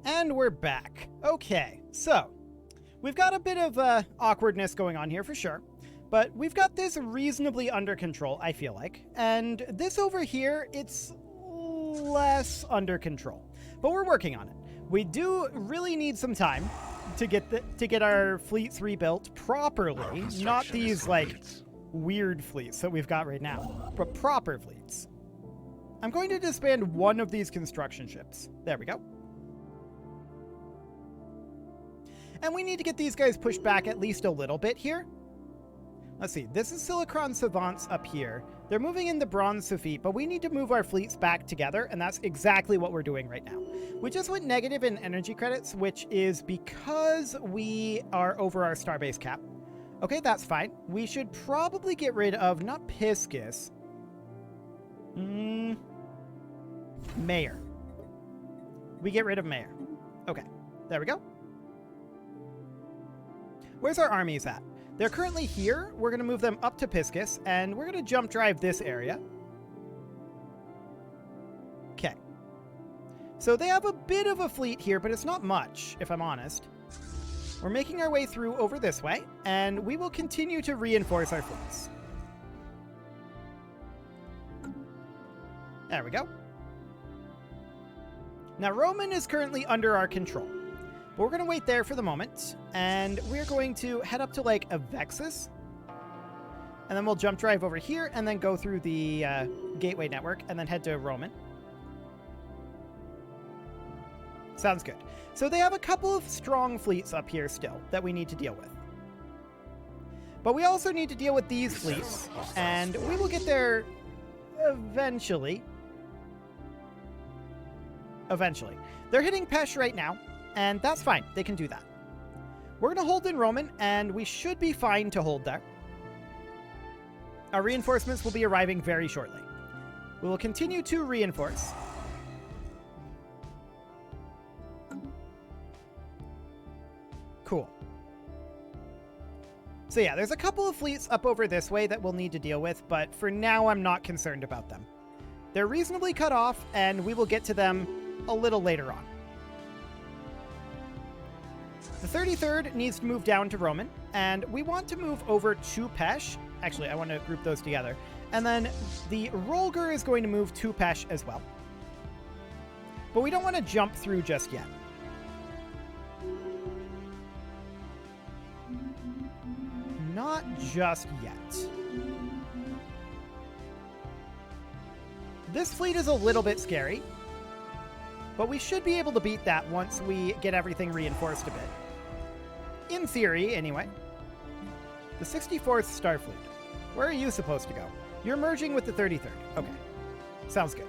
And we're back. Okay, so we've got a bit of awkwardness going on here for sure, but we've got this reasonably under control, I feel like. And this over here, it's less under control, but we're working on it. We do really need some time to get our fleets rebuilt properly, not these like weird fleets that we've got right now, but proper fleets. I'm going to disband one of these construction ships. There we go. And we need to get these guys pushed back at least a little bit here. Let's see, this is Silicon Savants up here. They're moving in the Bronze Sufit, but we need to move our fleets back together, and that's exactly what we're doing right now. We just went negative in energy credits, which is because we are over our starbase cap. Okay, that's fine. We should probably get rid of, not Piscis, Mayor. We get rid of Mayor. Okay, there we go. Where's our armies at? They're currently here. We're going to move them up to Piscis, and we're going to jump drive this area. Okay. So they have a bit of a fleet here, but it's not much, if I'm honest. We're making our way through over this way, and we will continue to reinforce our fleets. There we go. Now, Roman is currently under our control. But we're going to wait there for the moment, and we're going to head up to, like, Avexis. And then we'll jump drive over here, and then go through the gateway network, and then head to Roman. Sounds good. So they have a couple of strong fleets up here still that we need to deal with. But we also need to deal with these fleets, and we will get there eventually. Eventually. They're hitting Pesh right now. And that's fine. They can do that. We're going to hold in Roman, and we should be fine to hold there. Our reinforcements will be arriving very shortly. We will continue to reinforce. Cool. So yeah, there's a couple of fleets up over this way that we'll need to deal with, but for now I'm not concerned about them. They're reasonably cut off, and we will get to them a little later on. The 33rd needs to move down to Roman, and we want to move over to Pesh. Actually, I want to group those together. And then the Rolger is going to move to Pesh as well. But we don't want to jump through just yet. Not just yet. This fleet is a little bit scary, but we should be able to beat that once we get everything reinforced a bit. In theory, anyway. The 64th Starfleet. Where are you supposed to go? You're merging with the 33rd. Okay. Sounds good.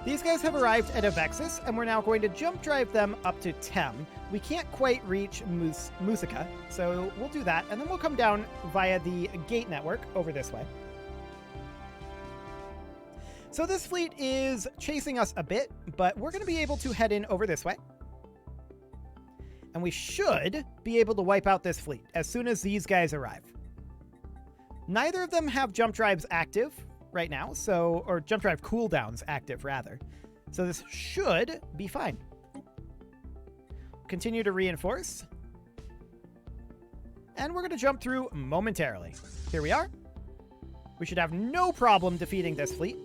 These guys have arrived at Avexis, and we're now going to jump drive them up to Tem. We can't quite reach Musica, so we'll do that, and then we'll come down via the gate network over this way. So this fleet is chasing us a bit, but we're going to be able to head in over this way. And we should be able to wipe out this fleet as soon as these guys arrive. Neither of them have jump drives active right now, or jump drive cooldowns active, rather. So this should be fine. Continue to reinforce. And we're going to jump through momentarily. Here we are. We should have no problem defeating this fleet.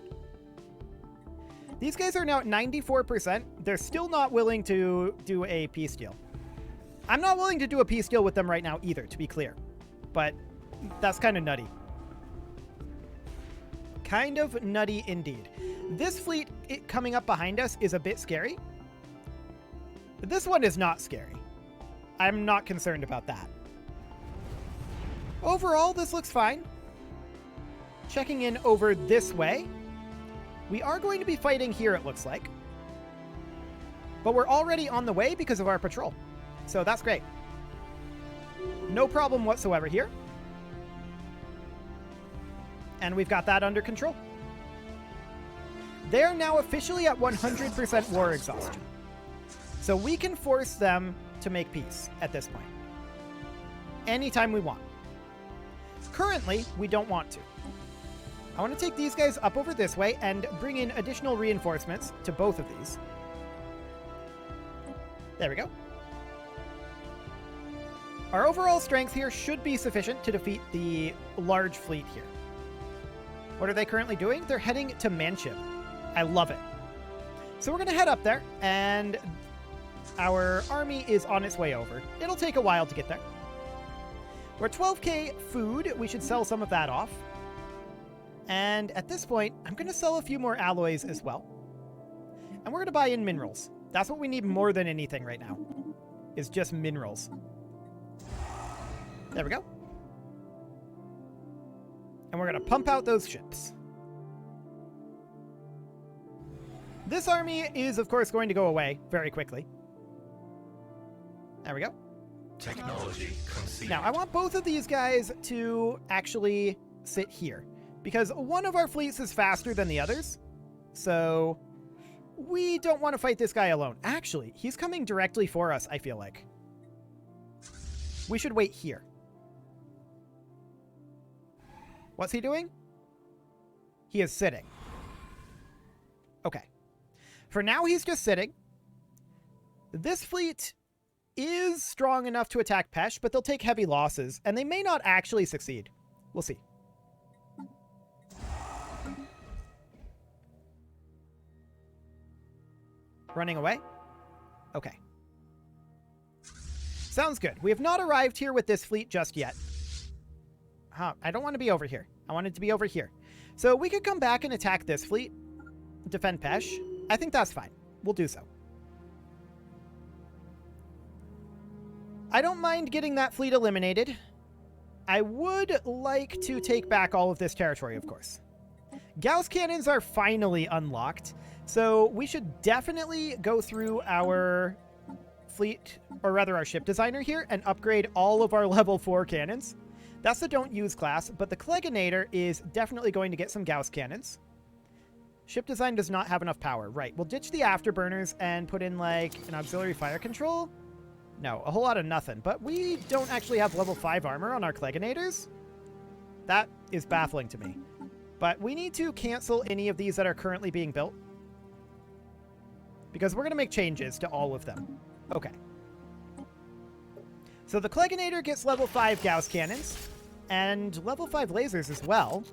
These guys are now at 94%. They're still not willing to do a peace deal. I'm not willing to do a peace deal with them right now either, to be clear. But that's kind of nutty. Kind of nutty indeed. This fleet coming up behind us is a bit scary. But this one is not scary. I'm not concerned about that. Overall, this looks fine. Checking in over this way. We are going to be fighting here, it looks like. But we're already on the way because of our patrol. So that's great. No problem whatsoever here. And we've got that under control. They are now officially at 100% war exhaustion. So we can force them to make peace at this point. Anytime we want. Currently, we don't want to. I want to take these guys up over this way and bring in additional reinforcements to both of these. There we go. Our overall strength here should be sufficient to defeat the large fleet here. What are they currently doing? They're heading to Manship. I love it. So we're going to head up there, and our army is on its way over. It'll take a while to get there. We're 12k food. We should sell some of that off. And at this point, I'm going to sell a few more alloys as well. And we're going to buy in minerals. That's what we need more than anything right now, is just minerals. There we go. And we're going to pump out those ships. This army is, of course, going to go away very quickly. There we go. Technology conceived. Now, I want both of these guys to actually sit here, because one of our fleets is faster than the others. So we don't want to fight this guy alone. Actually, he's coming directly for us, I feel like. We should wait here. What's he doing? He is sitting. Okay. For now, he's just sitting. This fleet is strong enough to attack Pesh, but they'll take heavy losses, and they may not actually succeed. We'll see. Running away? Okay. Sounds good. We have not arrived here with this fleet just yet. I don't want to be over here. I want it to be over here. So we could come back and attack this fleet. Defend Pesh. I think that's fine. We'll do so. I don't mind getting that fleet eliminated. I would like to take back all of this territory, of course. Gauss cannons are finally unlocked, so we should definitely go through our fleet, or rather our ship designer here, and upgrade all of our level 4 cannons. That's the don't use class, but the Cleganator is definitely going to get some Gauss cannons. Ship design does not have enough power. Right, we'll ditch the afterburners and put in, like, an auxiliary fire control. No, a whole lot of nothing. But we don't actually have level 5 armor on our Cleganators. That is baffling to me. But we need to cancel any of these that are currently being built, because we're going to make changes to all of them. Okay. So the Cleganator gets level 5 Gauss cannons, and level 5 lasers as well.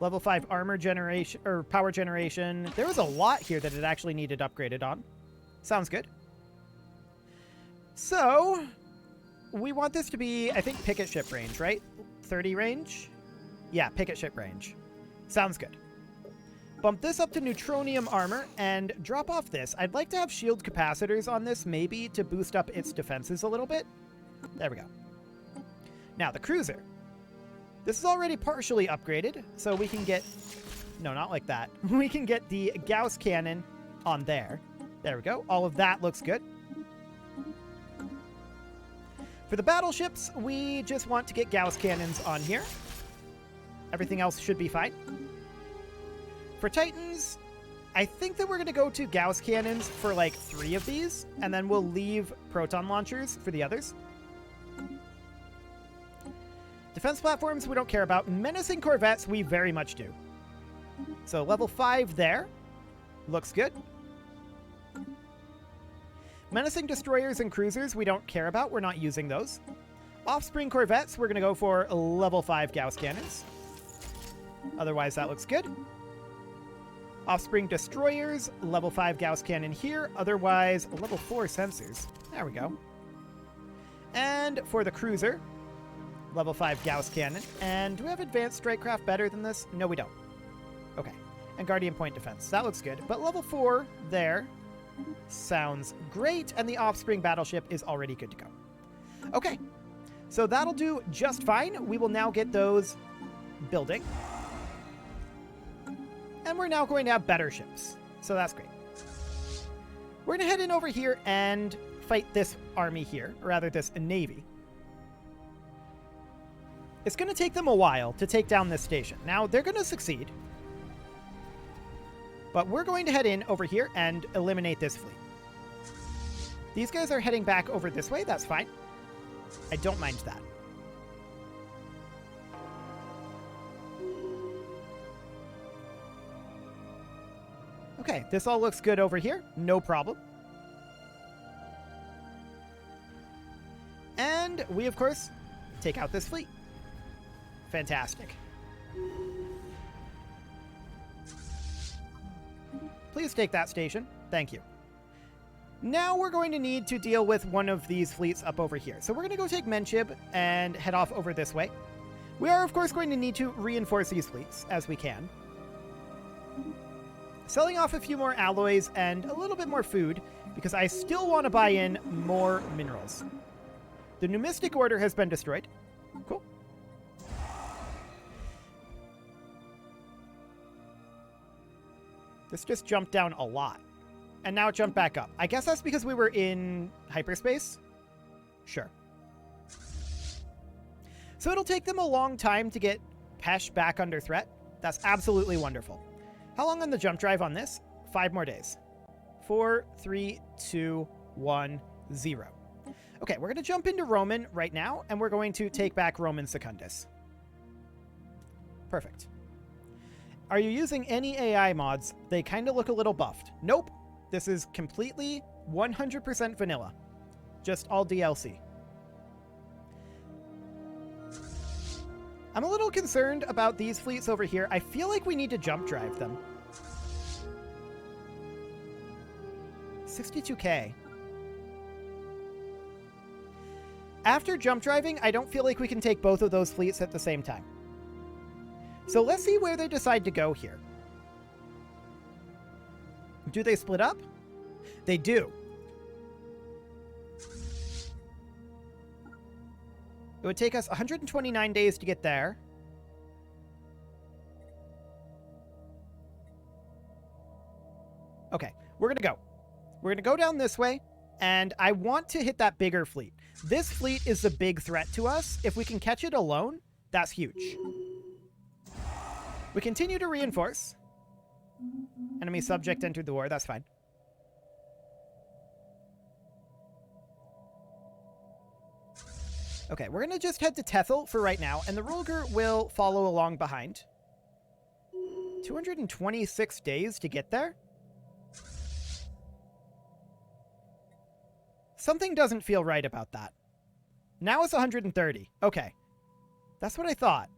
Level 5 armor generation, or power generation. There was a lot here that it actually needed upgraded on. Sounds good. So, we want this to be, I think, picket ship range, right? 30 range? Yeah, picket ship range. Sounds good. Bump this up to neutronium armor and drop off this. I'd like to have shield capacitors on this, maybe, to boost up its defenses a little bit. There we go. Now, the cruiser. This is already partially upgraded, so we can get... No, not like that. We can get the Gauss cannon on there. There we go. All of that looks good. For the battleships, we just want to get Gauss cannons on here. Everything else should be fine. For Titans, I think that we're going to go to Gauss cannons for like 3 of these, and then we'll leave proton launchers for the others. Defense platforms we don't care about. Menacing corvettes we very much do. So level 5 there. Looks good. Menacing destroyers and cruisers we don't care about. We're not using those. Offspring corvettes we're going to go for level 5 Gauss cannons. Otherwise that looks good. Offspring destroyers, level 5 Gauss cannon here. Otherwise level 4 sensors. There we go. And for the cruiser, level 5 Gauss cannon. And do we have advanced strikecraft better than this? No, we don't. Okay. And Guardian Point defense. That looks good. But level 4 there sounds great. And the Offspring battleship is already good to go. Okay. So that'll do just fine. We will now get those building. And we're now going to have better ships. So that's great. We're going to head in over here and fight this army here. Or rather, this navy. It's going to take them a while to take down this station. Now, they're going to succeed. But we're going to head in over here and eliminate this fleet. These guys are heading back over this way. That's fine. I don't mind that. Okay, this all looks good over here. No problem. And we, of course, take out this fleet. Fantastic. Please take that station. Thank you. Now we're going to need to deal with one of these fleets up over here. So we're going to go take Menshib and head off over this way. We are, of course, going to need to reinforce these fleets as we can. Selling off a few more alloys and a little bit more food because I still want to buy in more minerals. The Numistic Order has been destroyed. Cool. This just jumped down a lot. And now it jumped back up. I guess that's because we were in hyperspace? Sure. So it'll take them a long time to get Pesh back under threat. That's absolutely wonderful. How long on the jump drive on this? 5 more days. 4, 3, 2, 1, 0. Okay, we're going to jump into Roman right now, and we're going to take back Roman Secundus. Perfect. Are you using any AI mods? They kind of look a little buffed. Nope. This is completely 100% vanilla. Just all DLC. I'm a little concerned about these fleets over here. I feel like we need to jump drive them. 62k. After jump driving, I don't feel like we can take both of those fleets at the same time. So let's see where they decide to go here. Do they split up? They do. It would take us 129 days to get there. Okay, we're going to go. We're going to go down this way, and I want to hit that bigger fleet. This fleet is the big threat to us. If we can catch it alone, that's huge. We continue to reinforce. Enemy subject entered the war. That's fine. Okay, we're going to just head to Tethel for right now, and the Rulger will follow along behind. 226 days to get there? Something doesn't feel right about that. Now it's 130. Okay. That's what I thought.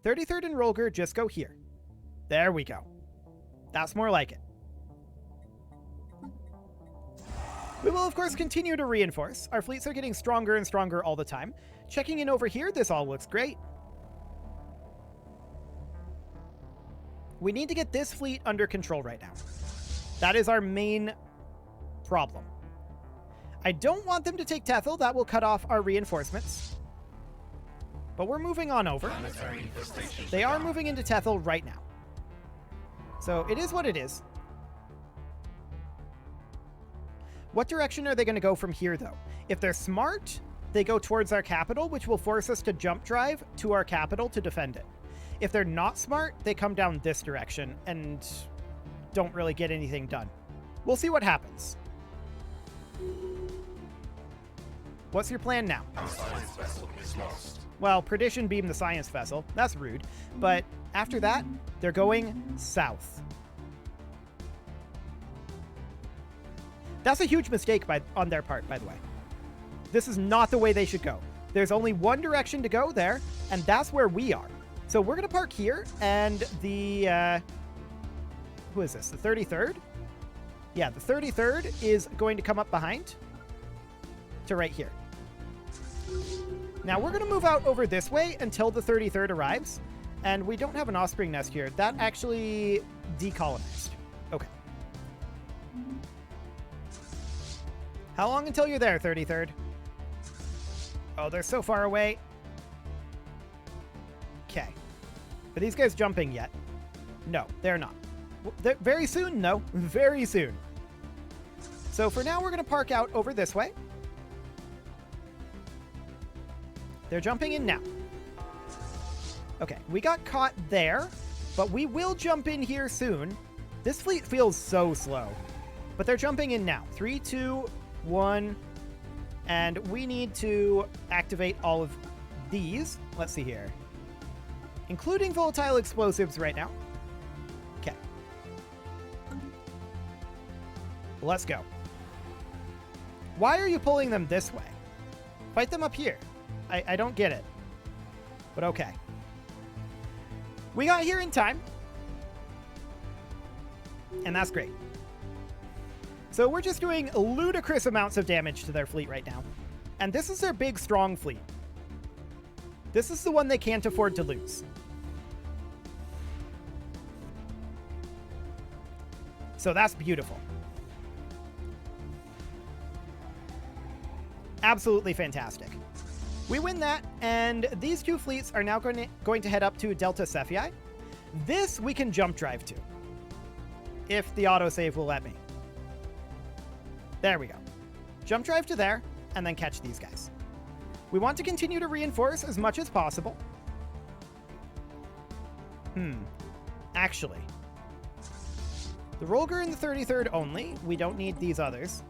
33rd and Rulger just go here. There we go. That's more like it. We will, of course, continue to reinforce. Our fleets are getting stronger and stronger all the time. Checking in over here, this all looks great. We need to get this fleet under control right now. That is our main problem. I don't want them to take Tethel. That will cut off our reinforcements. But we're moving on over. They are moving into Tethel right now. So it is what it is. What direction are they going to go from here, though? If they're smart, they go towards our capital, which will force us to jump drive to our capital to defend it. If they're not smart, they come down this direction and don't really get anything done. We'll see what happens. What's your plan now? Our science vessel is lost. Well, Perdition beamed the science vessel. That's rude. But after that, they're going south. That's a huge mistake on their part, by the way. This is not the way they should go. There's only one direction to go there, and that's where we are. So we're going to park here, and the... who is this? The 33rd? Yeah, the 33rd is going to come up behind to right here. Now we're going to move out over this way until the 33rd arrives, and we don't have an offspring nest here. That actually decolonized. Okay. How long until you're there, 33rd? Oh, they're so far away. Okay. Are these guys jumping yet? No, they're not. They're very soon, though. Very soon. So for now, we're going to park out over this way. They're jumping in now. Okay, we got caught there, but we will jump in here soon. This fleet feels so slow, but they're jumping in now. 3, 2, 1, and we need to activate all of these. Let's see here. Including volatile explosives right now. Okay. Let's go. Why are you pulling them this way? Fight them up here. I don't get it. But okay. We got here in time. And that's great. So we're just doing ludicrous amounts of damage to their fleet right now. And this is their big, strong fleet. This is the one they can't afford to lose. So that's beautiful. Absolutely fantastic. We win that, and these two fleets are now going to head up to Delta Cephei. This we can jump drive to, if the autosave will let me. There we go. Jump drive to there, and then catch these guys. We want to continue to reinforce as much as possible. Actually. The Rolger and the 33rd only. We don't need these others.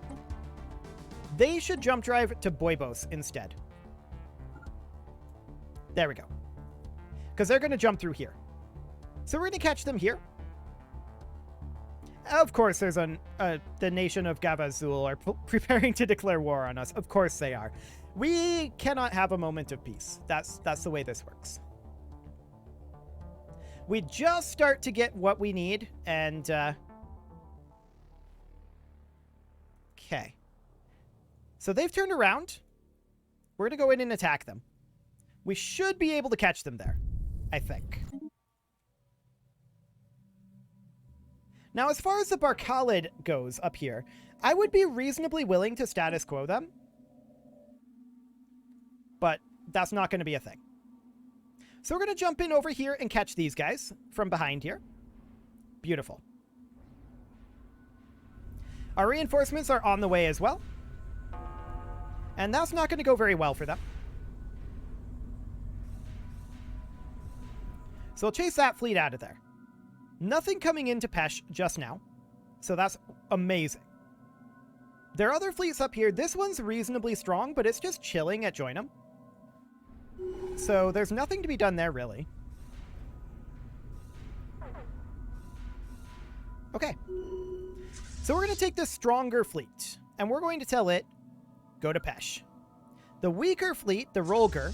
They should jump drive to Boibos instead. There we go. Because they're going to jump through here. So we're going to catch them here. Of course, there's the nation of Gavazul are preparing to declare war on us. Of course they are. We cannot have a moment of peace. That's the way this works. We just start to get what we need, and okay. So they've turned around. We're going to go in and attack them. We should be able to catch them there, I think. Now, as far as the Barkhalid goes up here, I would be reasonably willing to status quo them. But that's not going to be a thing. So we're going to jump in over here and catch these guys from behind here. Beautiful. Our reinforcements are on the way as well. And that's not going to go very well for them. So we'll chase that fleet out of there. Nothing coming into Pesh just now. So that's amazing. There are other fleets up here. This one's reasonably strong, but it's just chilling at Joinham. So there's nothing to be done there, really. Okay. So we're going to take this stronger fleet, and we're going to tell it, go to Pesh. The weaker fleet, the Rolger,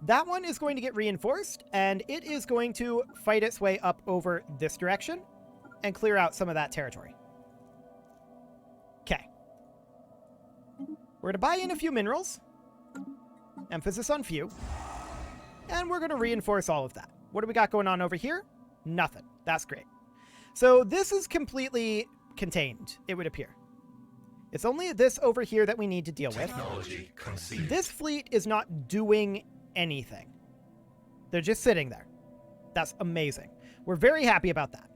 that one is going to get reinforced, and it is going to fight its way up over this direction and clear out some of that territory. Okay. We're going to buy in a few minerals. Emphasis on few. And we're going to reinforce all of that. What do we got going on over here? Nothing. That's great. So this is completely contained, it would appear. It's only this over here that we need to deal with. This fleet is not doing anything. They're just sitting there. That's amazing. We're very happy about that.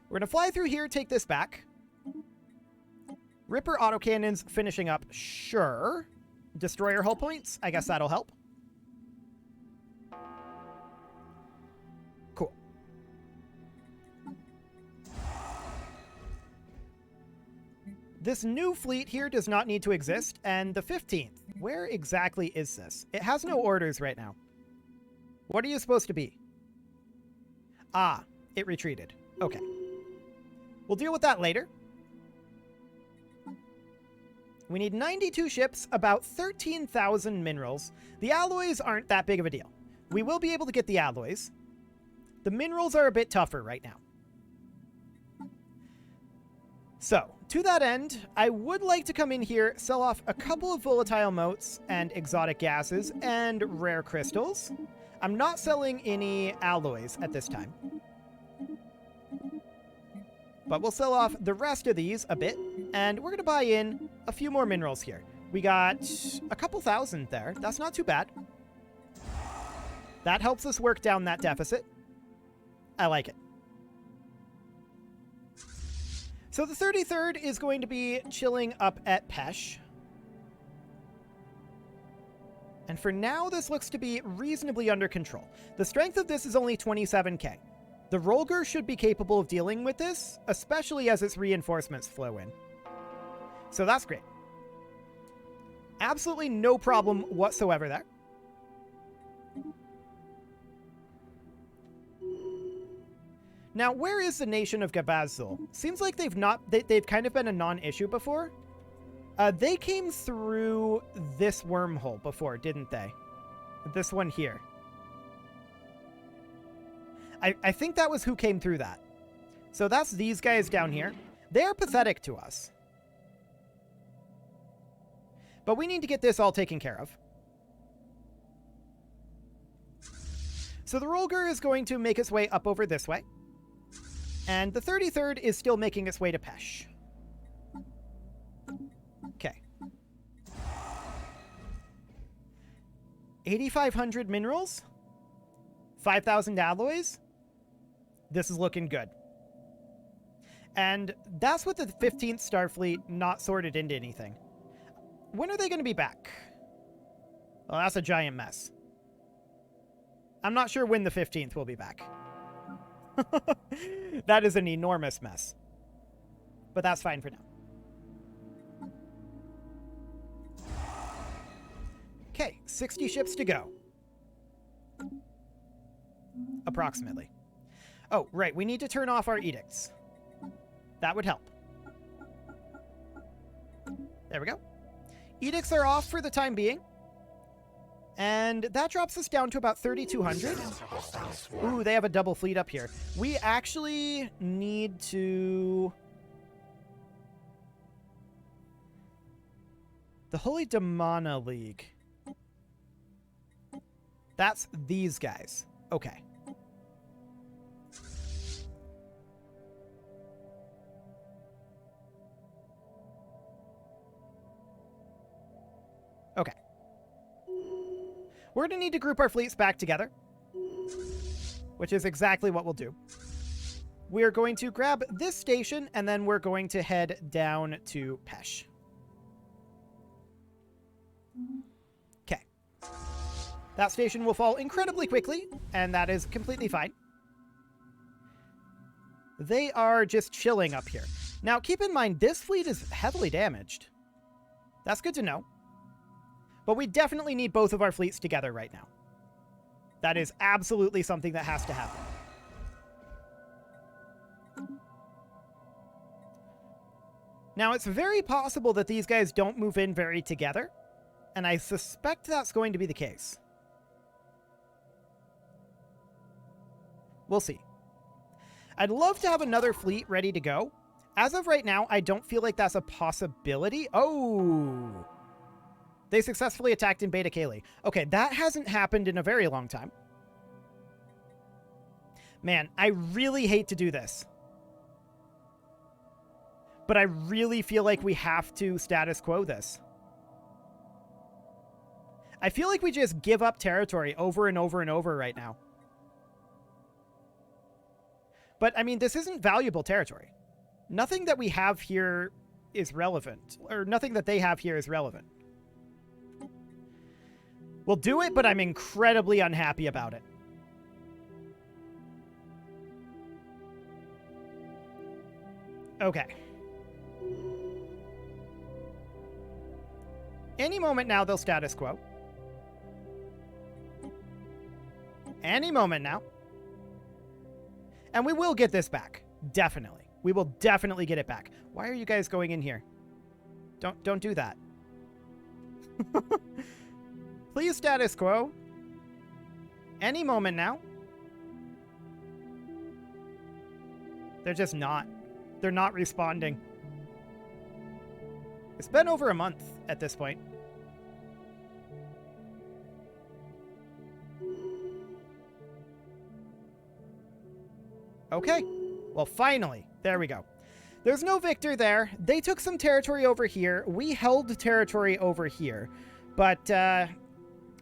We're going to fly through here, take this back. Ripper autocannons finishing up. Sure. Destroyer hull points. I guess that'll help. Cool. This new fleet here does not need to exist, and the 15th. Where exactly is this? It has no orders right now. What are you supposed to be? Ah, it retreated. Okay. We'll deal with that later. We need 92 ships, about 13,000 minerals. The alloys aren't that big of a deal. We will be able to get the alloys. The minerals are a bit tougher right now. So, to that end, I would like to come in here, sell off a couple of volatile motes and exotic gases and rare crystals. I'm not selling any alloys at this time. But we'll sell off the rest of these a bit, and we're going to buy in a few more minerals here. We got a couple thousand there. That's not too bad. That helps us work down that deficit. I like it. So the 33rd is going to be chilling up at Pesh. And for now, this looks to be reasonably under control. The strength of this is only 27k. The Rolger should be capable of dealing with this, especially as its reinforcements flow in. So that's great. Absolutely no problem whatsoever there. Now, where is the nation of Gavazul? Seems like they've kind of been a non-issue before. They came through this wormhole before, didn't they? This one here. I think that was who came through that. So that's these guys down here. They're pathetic to us. But we need to get this all taken care of. So the Rolger is going to make its way up over this way. And the 33rd is still making its way to Pesh. Okay. 8,500 minerals. 5,000 alloys. This is looking good. And that's with the 15th Starfleet not sorted into anything. When are they going to be back? Well, that's a giant mess. I'm not sure when the 15th will be back. That is an enormous mess. But that's fine for now. Okay, 60 ships to go. Approximately. Oh, right, we need to turn off our edicts. That would help. There we go. Edicts are off for the time being. And that drops us down to about 3,200. Ooh, they have a double fleet up here. We actually need to... The Holy Damana League. That's these guys. Okay. Okay. We're going to need to group our fleets back together, which is exactly what we'll do. We're going to grab this station, and then we're going to head down to Pesh. Okay. That station will fall incredibly quickly, and that is completely fine. They are just chilling up here. Now, keep in mind, this fleet is heavily damaged. That's good to know. But we definitely need both of our fleets together right now. That is absolutely something that has to happen. Now, it's very possible that these guys don't move in very together, and I suspect that's going to be the case. We'll see. I'd love to have another fleet ready to go. As of right now, I don't feel like that's a possibility. Oh! They successfully attacked in Beta Caeli. Okay, that hasn't happened in a very long time. Man, I really hate to do this. But I really feel like we have to status quo this. I feel like we just give up territory over and over and over right now. But, I mean, this isn't valuable territory. Nothing that we have here is relevant. Or nothing that they have here is relevant. We'll do it, but I'm incredibly unhappy about it. Okay. Any moment now, they'll status quo. Any moment now. And we will get this back. Definitely. We will definitely get it back. Why are you guys going in here? Don't do that. Please status quo. Any moment now. They're just not. They're not responding. It's been over a month at this point. Okay. Well, finally. There we go. There's no victor there. They took some territory over here. We held territory over here. But,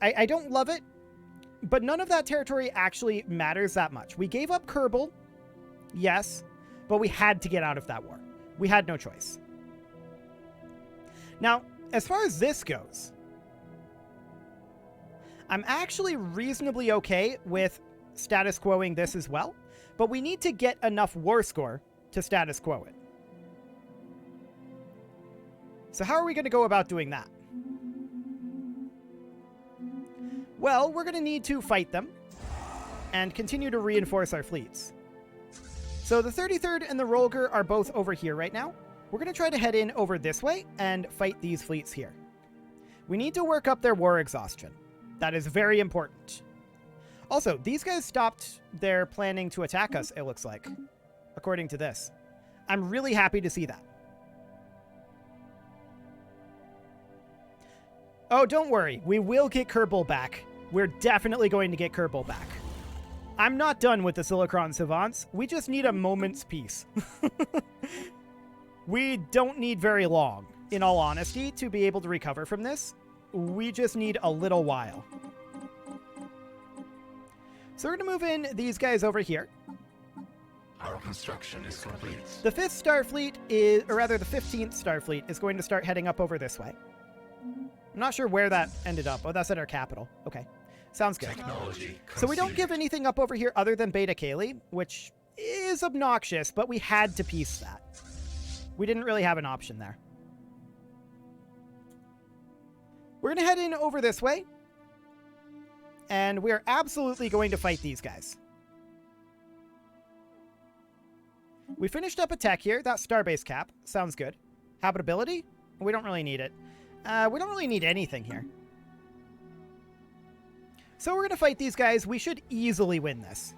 I don't love it, but none of that territory actually matters that much. We gave up Kerbal, yes, but we had to get out of that war. We had no choice. Now, as far as this goes, I'm actually reasonably okay with status quoing this as well, but we need to get enough war score to status quo it. So how are we going to go about doing that? Well, we're going to need to fight them and continue to reinforce our fleets. So the 33rd and the Rolger are both over here right now. we're going to try to head in over this way and fight these fleets here. We need to work up their war exhaustion. That is very important. Also, these guys stopped their planning to attack us, it looks like, according to this. I'm really happy to see that. Oh, don't worry. We will get Kerbal back. We're definitely going to get Kerbal back. I'm not done with the Silicron Savants. We just need a moment's peace. We don't need very long, in all honesty, to be able to recover from this. We just need a little while. So we're going to move in these guys over here. Our construction is complete. The 5th Starfleet is, or rather the 15th Starfleet is going to start heading up over this way. I'm not sure where that ended up. Oh, that's at our capital. Okay. Sounds good. Technology So we don't conceded. give anything up over here other than Beta Caeli, which is obnoxious, but we had to piece that. We didn't really have an option there. We're going to head in over this way. And we're absolutely going to fight these guys. We finished up a tech here. That starbase cap. Sounds good. Habitability? We don't really need it. We don't really need anything here. So we're going to fight these guys. We should easily win this.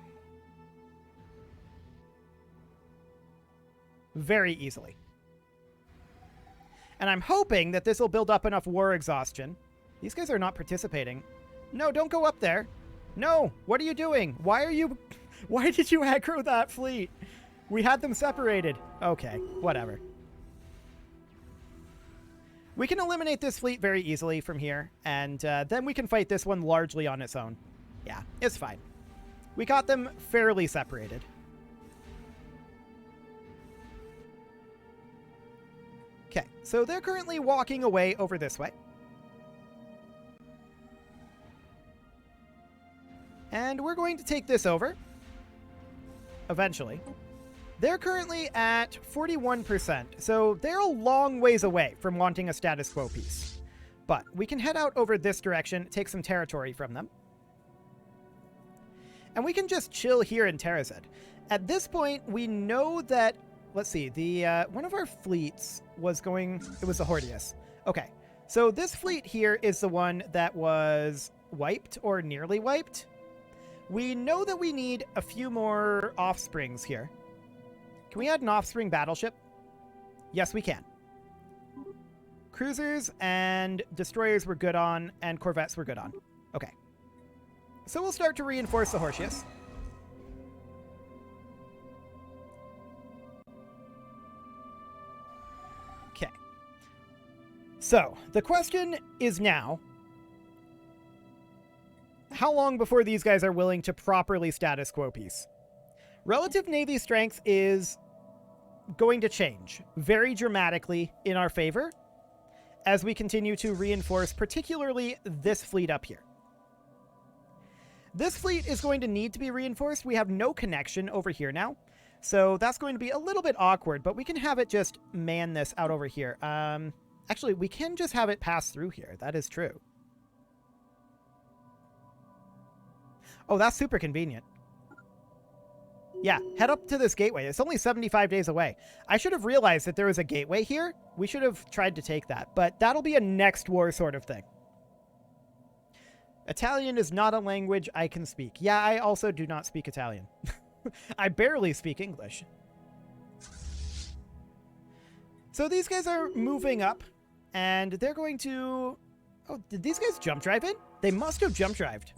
Very easily. And I'm hoping that this will build up enough war exhaustion. These guys are not participating. No, don't go up there. No, what are you doing? Why did you aggro that fleet? We had them separated. Okay, whatever. We can eliminate this fleet very easily from here, and then we can fight this one largely on its own. Yeah, it's fine. We got them fairly separated. Okay, so they're currently walking away over this way. And we're going to take this over. Eventually. They're currently at 41%, so they're a long ways away from wanting a status quo piece. But we can head out over this direction, take some territory from them. And we can just chill here in Terrazed. At this point, we know that, let's see, the one of our fleets was going, it was the Hordius. Okay, so this fleet here is the one that was wiped or nearly wiped. We know that we need a few more offsprings here. Can we add an offspring battleship? Yes, we can. Cruisers and destroyers we're good on, and corvettes we're good on. Okay. So we'll start to reinforce the Hortius. Okay. So, the question is now, how long before these guys are willing to properly status quo peace? Relative Navy strength is going to change very dramatically in our favor as we continue to reinforce particularly this fleet up here. This fleet is going to need to be reinforced. We have no connection over here now, so that's going to be a little bit awkward, but we can have it just man this out over here. Actually, we can just have it pass through here. That is true. Oh, that's super convenient. Yeah, head up to this gateway. It's only 75 days away. I should have realized that there was a gateway here. We should have tried to take that, but that'll be a next war sort of thing. Italian is not a language I can speak. Yeah, I also do not speak Italian. I barely speak English. So these guys are moving up, and they're going to... Oh, did these guys jump drive in? They must have jump drived.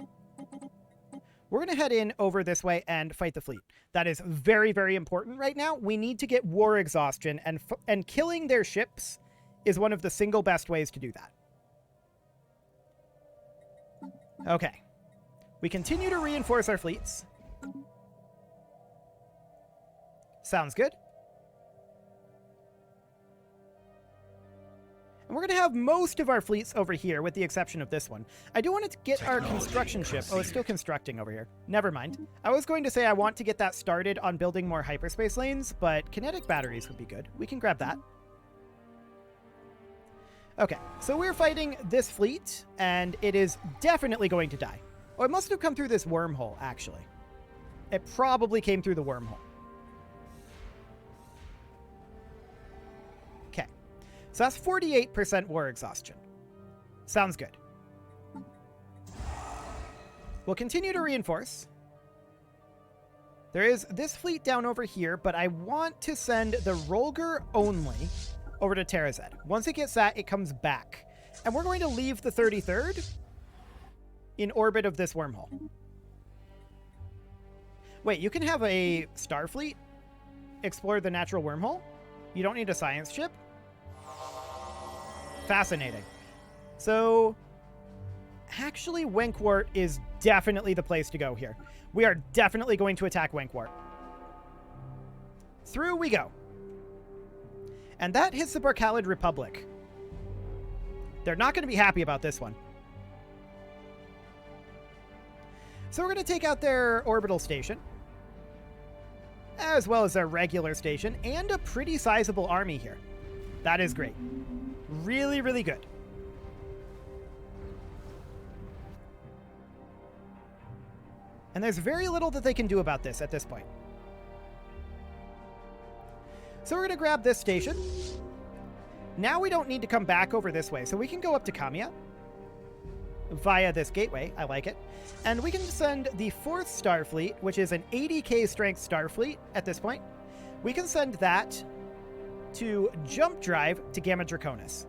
We're going to head in over this way and fight the fleet. That is very, very important right now. We need to get war exhaustion, and killing their ships is one of the single best ways to do that. Okay. We continue to reinforce our fleets. Sounds good. And we're going to have most of our fleets over here, with the exception of this one. I do want to get our construction ship. Oh, it's still constructing over here. Never mind. I was going to say I want to get that started on building more hyperspace lanes, but kinetic batteries would be good. We can grab that. Okay, so we're fighting this fleet, and it is definitely going to die. Oh, it must have come through this wormhole, actually. It probably came through the wormhole. So that's 48% war exhaustion. Sounds good. We'll continue to reinforce. There is this fleet down over here, but I want to send the Rolger only over to Terrazed. Once it gets that, it comes back. And we're going to leave the 33rd in orbit of this wormhole. Wait, you can have a Starfleet explore the natural wormhole? You don't need a science ship? Fascinating. So, actually, Wenkwart is definitely the place to go here. We are definitely going to attack Wenkwart. Through we go. And that hits the Barcalid Republic. They're not going to be happy about this one. So we're going to take out their orbital station, as well as their regular station, and a pretty sizable army here. That is great. Really, really good. And there's very little that they can do about this at this point. So we're going to grab this station. Now we don't need to come back over this way, so we can go up to Kamiya via this gateway. I like it. And we can send the 4th Starfleet, which is an 80k strength Starfleet at this point. We can send that to jump drive to Gamma Draconis.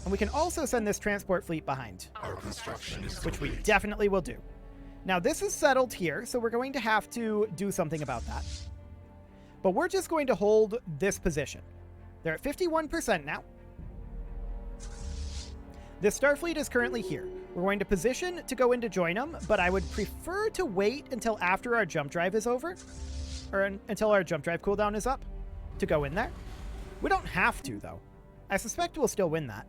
And we can also send this transport fleet behind, Our construction is which we complete. definitely will do. Now, this is settled here, so we're going to have to do something about that. But we're just going to hold this position. They're at 51% now. This Starfleet is currently here. We're going to position to go in to join them, but I would prefer to wait until after our jump drive is over, or until our jump drive cooldown is up, to go in there. We don't have to, though. I suspect we'll still win that.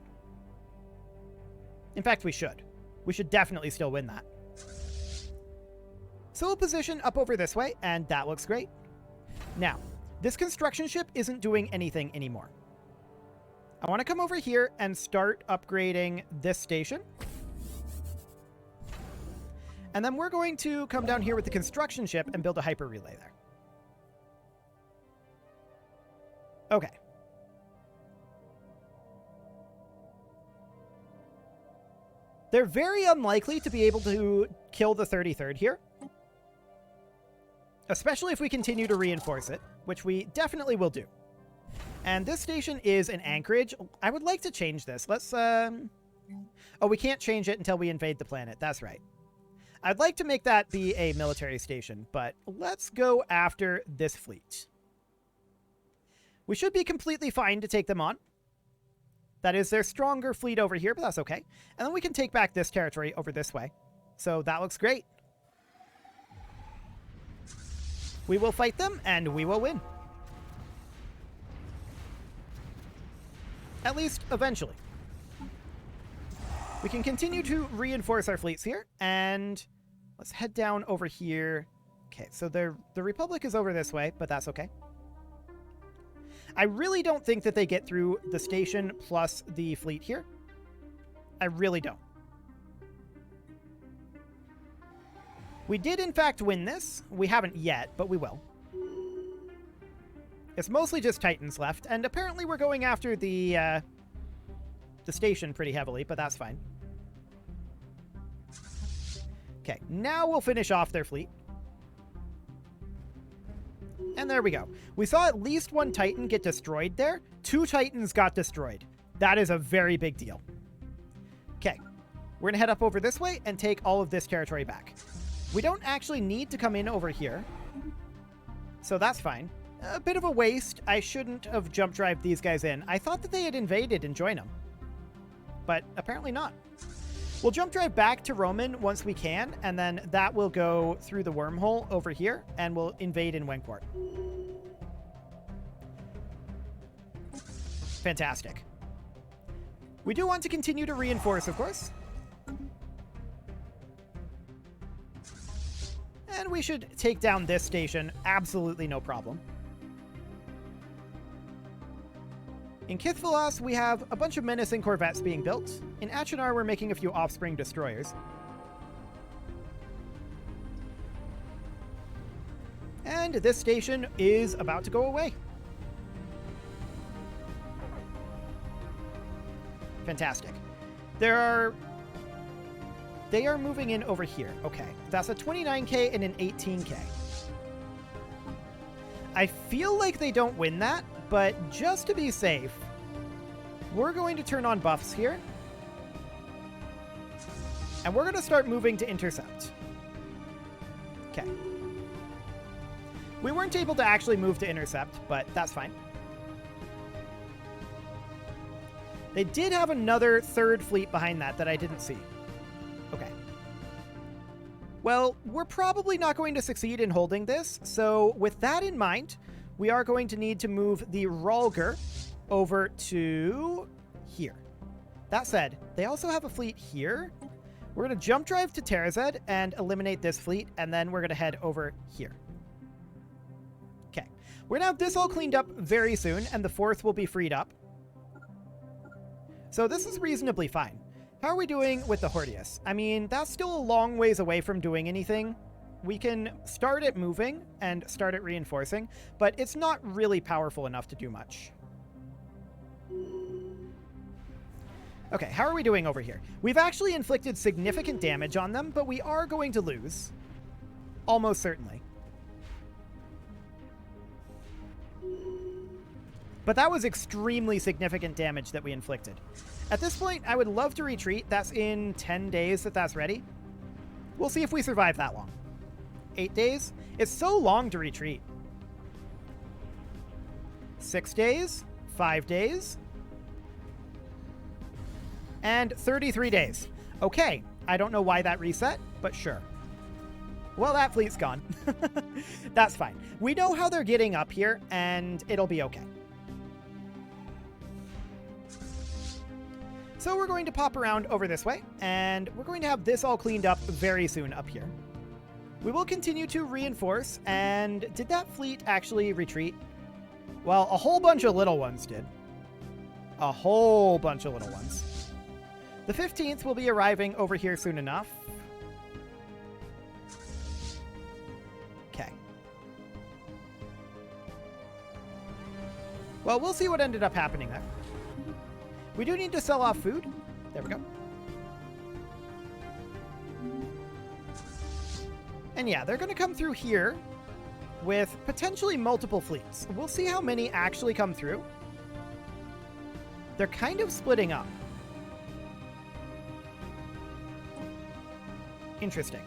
In fact, we should. We should definitely still win that. So we'll position up over this way, and that looks great. Now, this construction ship isn't doing anything anymore. I want to come over here and start upgrading this station. And then we're going to come down here with the construction ship and build a hyper relay there. Okay. They're very unlikely to be able to kill the 33rd here. Especially if we continue to reinforce it, which we definitely will do. And this station is an anchorage. I would like to change this. Let's, oh, we can't change it until we invade the planet. That's right. I'd like to make that be a military station, but let's go after this fleet. We should be completely fine to take them on. That is their stronger fleet over here, but that's okay. And then we can take back this territory over this way. So that looks great. We will fight them, and we will win. At least, eventually. We can continue to reinforce our fleets here, and let's head down over here. Okay, so the Republic is over this way, but that's okay. I really don't think that they get through the station plus the fleet here. I really don't. We did, in fact, win this. We haven't yet, but we will. It's mostly just Titans left, and apparently we're going after the station pretty heavily, but that's fine. Okay, now we'll finish off their fleet. And there we go. We saw at least one Titan get destroyed there. 2 Titans got destroyed. That is a very big deal. Okay, we're going to head up over this way and take all of this territory back. We don't actually need to come in over here, so that's fine. A bit of a waste. I shouldn't have jump drive these guys in. I thought that they had invaded and joined them, but apparently not. We'll jump drive back to Roman once we can, and then that will go through the wormhole over here, and we'll invade in Wenkwart. Fantastic. We do want to continue to reinforce, of course. And we should take down this station, absolutely no problem. In Kithvalos, we have a bunch of menacing corvettes being built. In Achenar, we're making a few offspring destroyers. And this station is about to go away. Fantastic. They are moving in over here. Okay. That's a 29k and an 18k. I feel like they don't win that, but just to be safe, we're going to turn on buffs here. And we're going to start moving to intercept. Okay. We weren't able to actually move to intercept, but that's fine. They did have another third fleet behind that I didn't see. Okay. Well, we're probably not going to succeed in holding this, so with that in mind, we are going to need to move the Ralger over to here. That said, they also have a fleet here. We're going to jump drive to Terrazed and eliminate this fleet, and then we're going to head over here. Okay. We're going to have this all cleaned up very soon, and the 4th will be freed up. So this is reasonably fine. How are we doing with the Hordeus? I mean, that's still a long ways away from doing anything. We can start it moving and start it reinforcing, but it's not really powerful enough to do much. Okay, how are we doing over here? We've actually inflicted significant damage on them, but we are going to lose. Almost certainly. But that was extremely significant damage that we inflicted. At this point, I would love to retreat. That's in 10 days that's ready. We'll see if we survive that long. 8 days? It's so long to retreat. 6 days? 5 days? And 33 days. Okay, I don't know why that reset, but sure. Well, that fleet's gone. That's fine. We know how they're getting up here, and it'll be okay. So we're going to pop around over this way, and we're going to have this all cleaned up very soon up here. We will continue to reinforce, and did that fleet actually retreat? Well, a whole bunch of little ones did. A whole bunch of little ones. The 15th will be arriving over here soon enough. Okay. Well, we'll see what ended up happening there. We do need to sell off food. There we go. And yeah, they're going to come through here with potentially multiple fleets. We'll see how many actually come through. They're kind of splitting up. Interesting.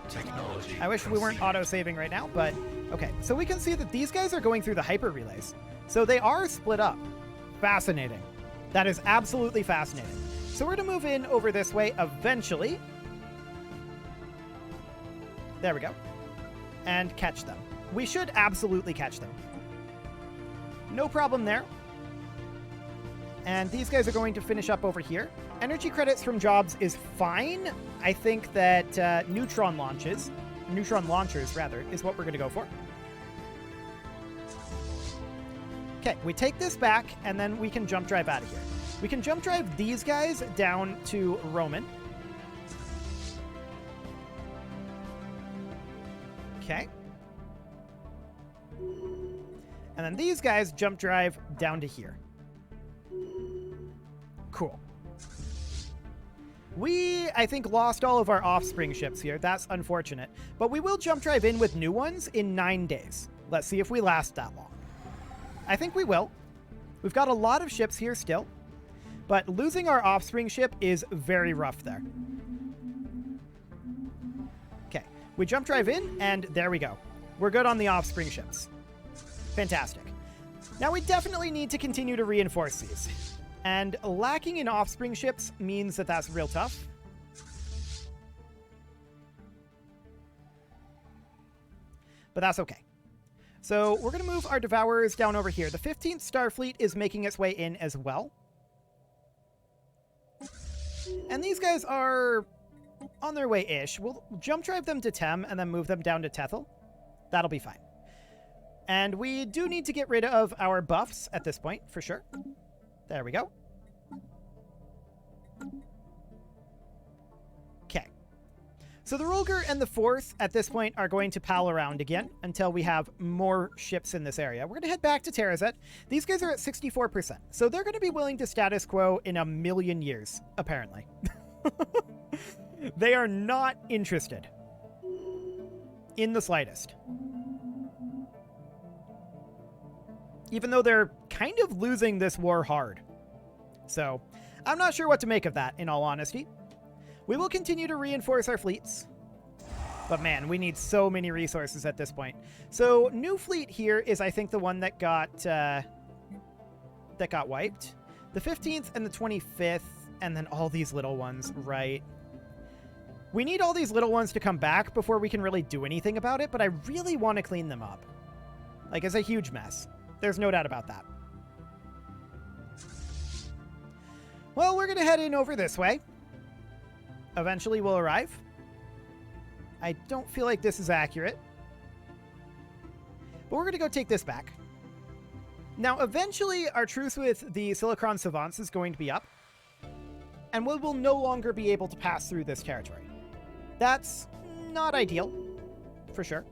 Technology. I wish we weren't auto-saving right now, but okay. So we can see that these guys are going through the hyper relays. So they are split up. Fascinating. That is absolutely fascinating. So we're going to move in over this way eventually. There we go. And catch them. We should absolutely catch them. No problem there. And these guys are going to finish up over here. Energy credits from jobs is fine. I think that neutron launchers, rather, is what we're going to go for. Okay, we take this back, and then we can jump drive out of here. We can jump drive these guys down to Roman. Okay. And then these guys jump drive down to here. Cool. We, I think, lost all of our offspring ships here. That's unfortunate. But we will jump drive in with new ones in 9 days. Let's see if we last that long. I think we will. We've got a lot of ships here still. But losing our offspring ship is very rough there. Okay. We jump drive in, and there we go. We're good on the offspring ships. Fantastic. Now we definitely need to continue to reinforce these. And lacking in offspring ships means that that's real tough. But that's okay. So we're going to move our Devourers down over here. The 15th Starfleet is making its way in as well. And these guys are on their way-ish. We'll jump drive them to Tem and then move them down to Tethel. That'll be fine. And we do need to get rid of our buffs at this point, for sure. There we go. Okay. So the Rolger and the 4th at this point are going to pal around again until we have more ships in this area. We're going to head back to Terrazet. These guys are at 64%. So they're going to be willing to status quo in 1,000,000 years, apparently. They are not interested. In the slightest. Even though they're kind of losing this war hard. So, I'm not sure what to make of that, in all honesty. We will continue to reinforce our fleets. But man, we need so many resources at this point. So, new fleet here is, I think, the one that got wiped. The 15th and the 25th, and then all these little ones, right? We need all these little ones to come back before we can really do anything about it, but I really want to clean them up. Like, it's a huge mess. There's no doubt about that. Well, we're going to head in over this way. Eventually we'll arrive. I don't feel like this is accurate. But we're going to go take this back. Now, eventually, our truce with the Silicon Savants is going to be up. And we will no longer be able to pass through this territory. That's not ideal, for sure.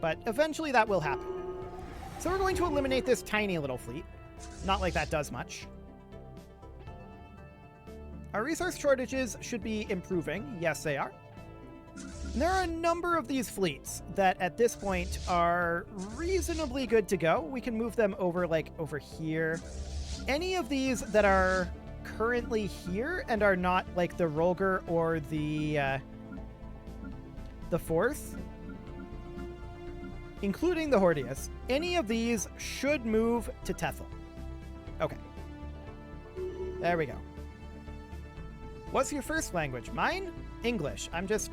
But eventually that will happen. So we're going to eliminate this tiny little fleet. Not like that does much. Our resource shortages should be improving. Yes, they are. And there are a number of these fleets that at this point are reasonably good to go. We can move them over, like, over here. Any of these that are currently here and are not, like, the Rolger or the 4th, including the Hordius, any of these should move to Tethel. Okay. There we go. What's your first language? Mine? English. I'm just,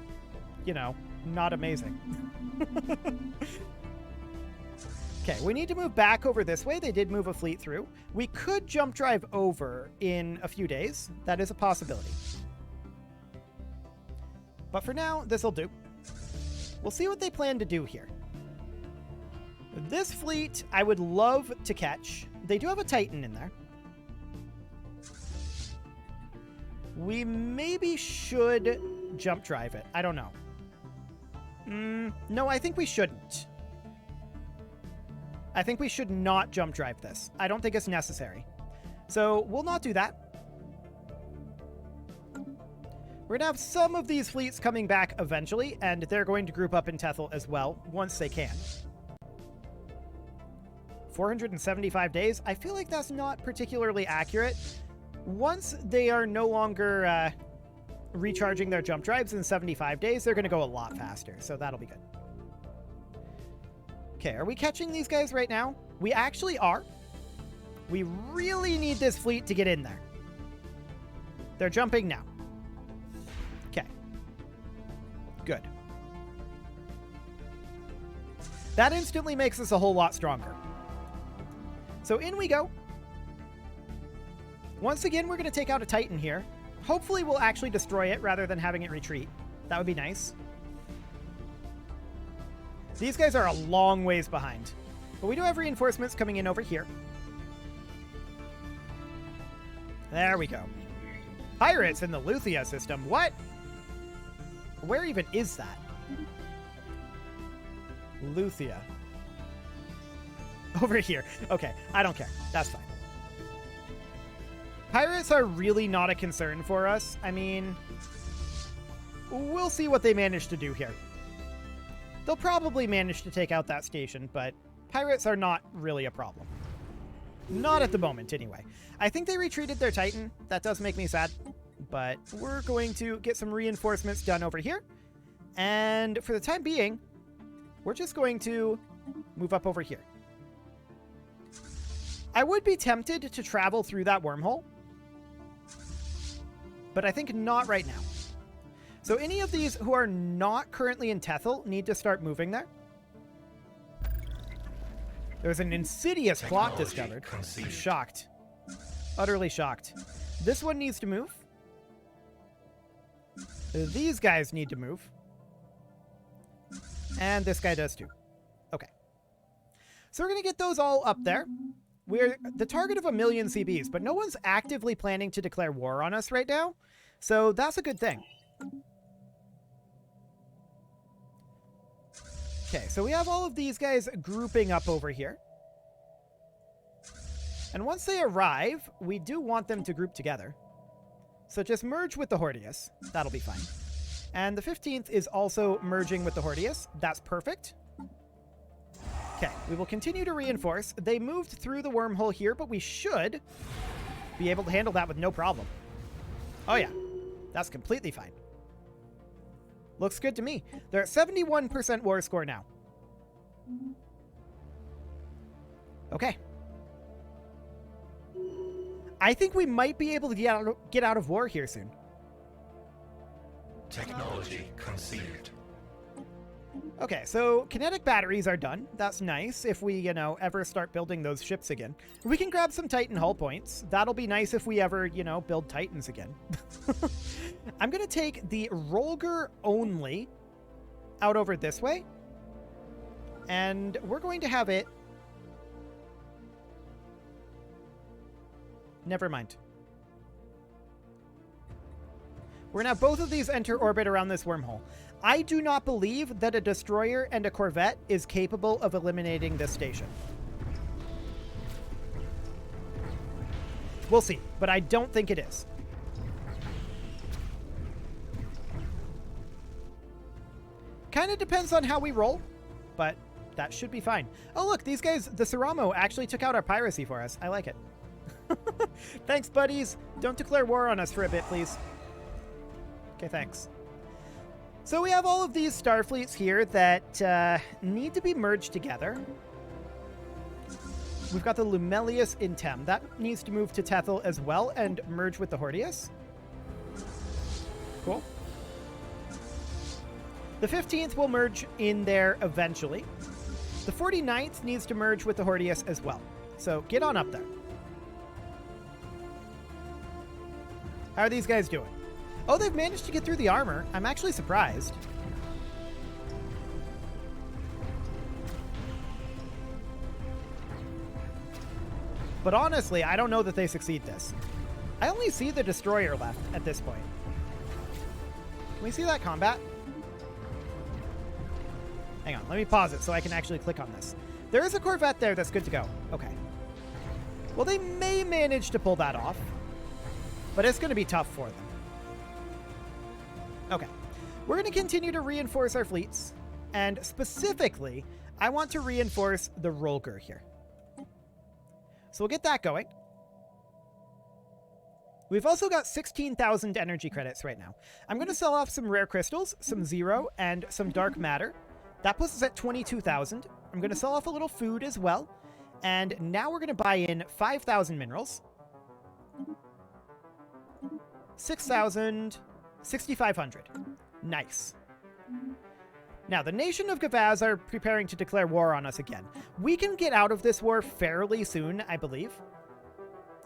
you know, not amazing. Okay, we need to move back over this way. They did move a fleet through. We could jump drive over in a few days. That is a possibility. But for now, this'll do. We'll see what they plan to do here. This fleet, I would love to catch. They do have a Titan in there. We maybe should jump drive it. I don't know. No, I think we shouldn't. I think we should not jump drive this. I don't think it's necessary. So we'll not do that. We're going to have some of these fleets coming back eventually, and they're going to group up in Tethel as well, once they can. 475 days? I feel like that's not particularly accurate. Once they are no longer recharging their jump drives in 75 days, they're going to go a lot faster, so that'll be good. Okay, are we catching these guys right now? We actually are. We really need this fleet to get in there. They're jumping now. Okay. Good. That instantly makes us a whole lot stronger. So in we go. Once again, we're going to take out a Titan here. Hopefully we'll actually destroy it rather than having it retreat. That would be nice. These guys are a long ways behind. But we do have reinforcements coming in over here. There we go. Pirates in the Luthia system. What? Where even is that? Luthia. Over here. Okay, I don't care. That's fine. Pirates are really not a concern for us. I mean, we'll see what they manage to do here. They'll probably manage to take out that station, but pirates are not really a problem. Not at the moment, anyway. I think they retreated their Titan. That does make me sad, but we're going to get some reinforcements done over here. And for the time being, we're just going to move up over here. I would be tempted to travel through that wormhole, but I think not right now. So any of these who are not currently in Tethel need to start moving there. There's an insidious plot discovered. I'm shocked. Utterly shocked. This one needs to move. These guys need to move. And this guy does too. Okay. So we're going to get those all up there. We're the target of 1,000,000 CBs, but no one's actively planning to declare war on us right now. So that's a good thing. Okay, so we have all of these guys grouping up over here. And once they arrive, we do want them to group together. So just merge with the Hordeus. That'll be fine. And the 15th is also merging with the Hordeus. That's perfect. Okay, we will continue to reinforce. They moved through the wormhole here, but we should be able to handle that with no problem. Oh yeah, that's completely fine. Looks good to me. They're at 71% war score now. Okay. I think we might be able to get out of war here soon. Technology conceived. Okay, so kinetic batteries are done. That's nice if we, ever start building those ships again. We can grab some Titan hull points. That'll be nice if we ever, build Titans again. I'm going to take the Rolger only out over this way. And we're going to have it... Never mind. We're going to have both of these enter orbit around this wormhole. I do not believe that a destroyer and a corvette is capable of eliminating this station. We'll see, but I don't think it is. Kind of depends on how we roll, but that should be fine. Oh, look, these guys, the Ceramo actually took out our piracy for us. I like it. Thanks, buddies. Don't declare war on us for a bit, please. Okay, thanks. So we have all of these Starfleets here that need to be merged together. We've got the Lumelius in Tem. That needs to move to Tethel as well and merge with the Hordeus. Cool. The 15th will merge in there eventually. The 49th needs to merge with the Hordeus as well. So get on up there. How are these guys doing? Oh, they've managed to get through the armor. I'm actually surprised. But honestly, I don't know that they succeed this. I only see the destroyer left at this point. Can we see that combat? Hang on, let me pause it so I can actually click on this. There is a corvette there that's good to go. Okay. Well, they may manage to pull that off, but it's going to be tough for them. Okay. We're going to continue to reinforce our fleets, and specifically, I want to reinforce the Rolger here. So we'll get that going. We've also got 16,000 energy credits right now. I'm going to sell off some rare crystals, some zero, and some dark matter. That puts us at 22,000. I'm going to sell off a little food as well. And now we're going to buy in 5,000 minerals. 6,000, 6,500. Nice. Now, the nation of Gavaz are preparing to declare war on us again. We can get out of this war fairly soon, I believe.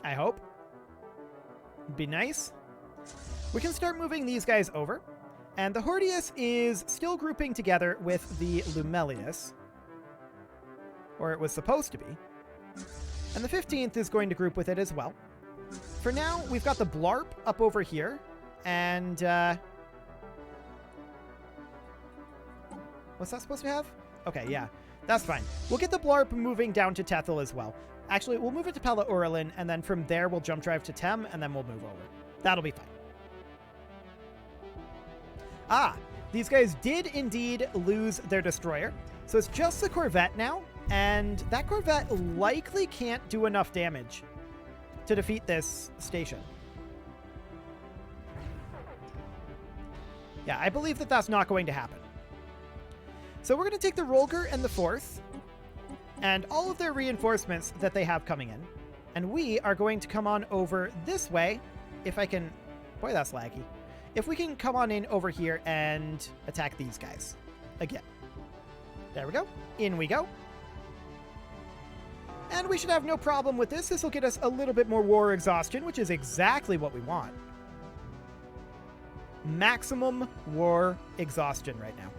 I hope. It'd be nice. We can start moving these guys over. And the Hordeus is still grouping together with the Lumelius. Or it was supposed to be. And the 15th is going to group with it as well. For now, we've got the Blarp up over here. And, what's that supposed to have? Okay, yeah. That's fine. We'll get the Blarp moving down to Tethel as well. Actually, we'll move it to Pella Uralin, and then from there we'll jump drive to Tem, and then we'll move over. That'll be fine. Ah, these guys did indeed lose their destroyer. So it's just the Corvette now, and that Corvette likely can't do enough damage to defeat this station. Yeah, I believe that that's not going to happen. So we're going to take the Rolger and the 4th, and all of their reinforcements that they have coming in, and we are going to come on over this way, if I can... Boy, that's laggy. If we can come on in over here and attack these guys again. There we go. In we go. And we should have no problem with this. This will get us a little bit more war exhaustion, which is exactly what we want. Maximum war exhaustion right now.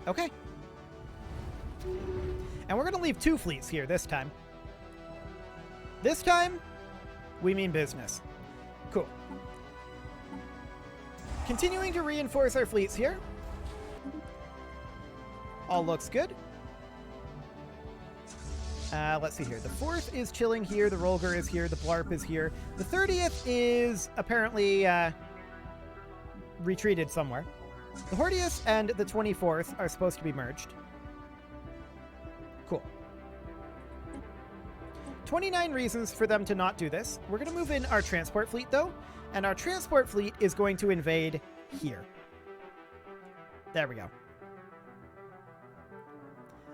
Okay. And we're going to leave 2 fleets here this time. This time, we mean business. Cool. Continuing to reinforce our fleets here. All looks good. Let's see here. The 4th is chilling here. The Rolger is here. The Blarp is here. The 30th is apparently retreated somewhere. The Hordius and the 24th are supposed to be merged. Cool. 29 reasons for them to not do this. We're going to move in our transport fleet, though, and our transport fleet is going to invade here. There we go.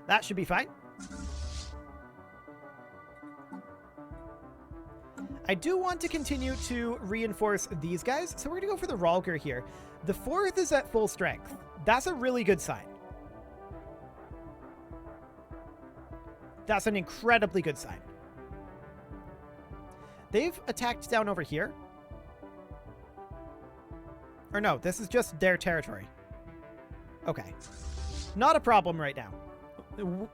That should be fine. I do want to continue to reinforce these guys, so we're going to go for the Rolger here. The 4th is at full strength. That's a really good sign. That's an incredibly good sign. They've attacked down over here. Or no, this is just their territory. Okay. Not a problem right now.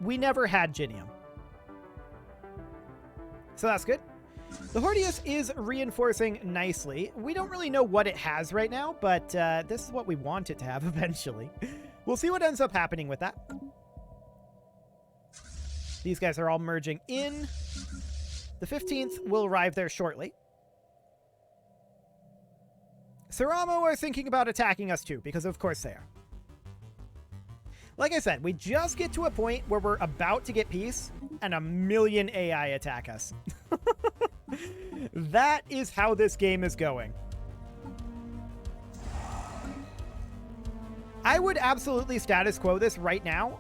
We never had Ginium. So that's good. The Hordius is reinforcing nicely. We don't really know what it has right now, but this is what we want it to have eventually. We'll see what ends up happening with that. These guys are all merging in. The 15th will arrive there shortly. Saramo are thinking about attacking us too, because of course they are. Like I said, we just get to a point where we're about to get peace, and a million AI attack us. That is how this game is going. I would absolutely status quo this right now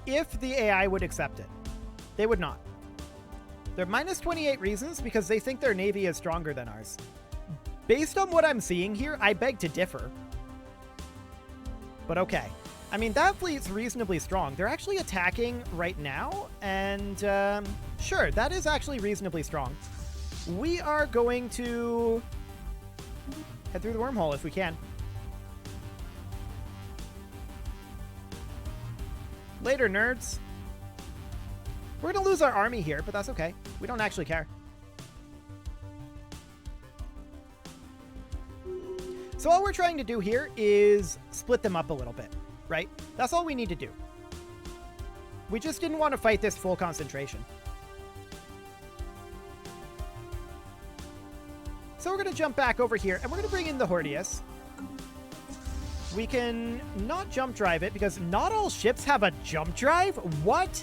if the AI would accept it. They would not. They're minus 28 reasons because they think their navy is stronger than ours. Based on what I'm seeing here, I beg to differ. But okay. I mean, that fleet's reasonably strong. They're actually attacking right now, and sure, that is actually reasonably strong. We are going to head through the wormhole if we can. Later, nerds. We're going to lose our army here, but that's okay. We don't actually care. So all we're trying to do here is split them up a little bit, right? That's all we need to do. We just didn't want to fight this full concentration. So we're going to jump back over here, and we're going to bring in the Hordius. We can not jump drive it, because not all ships have a jump drive? What?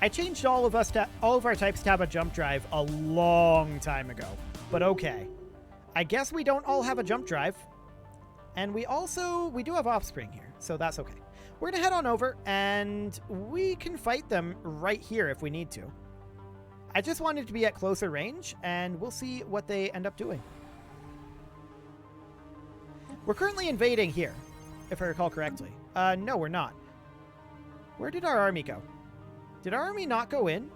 I changed all of our types to have a jump drive a long time ago. But okay. I guess we don't all have a jump drive. And we do have offspring here, so that's okay. We're going to head on over, and we can fight them right here if we need to. I just wanted to be at closer range, and we'll see what they end up doing. We're currently invading here, if I recall correctly. No, we're not. Where did our army go? Did our army not go in?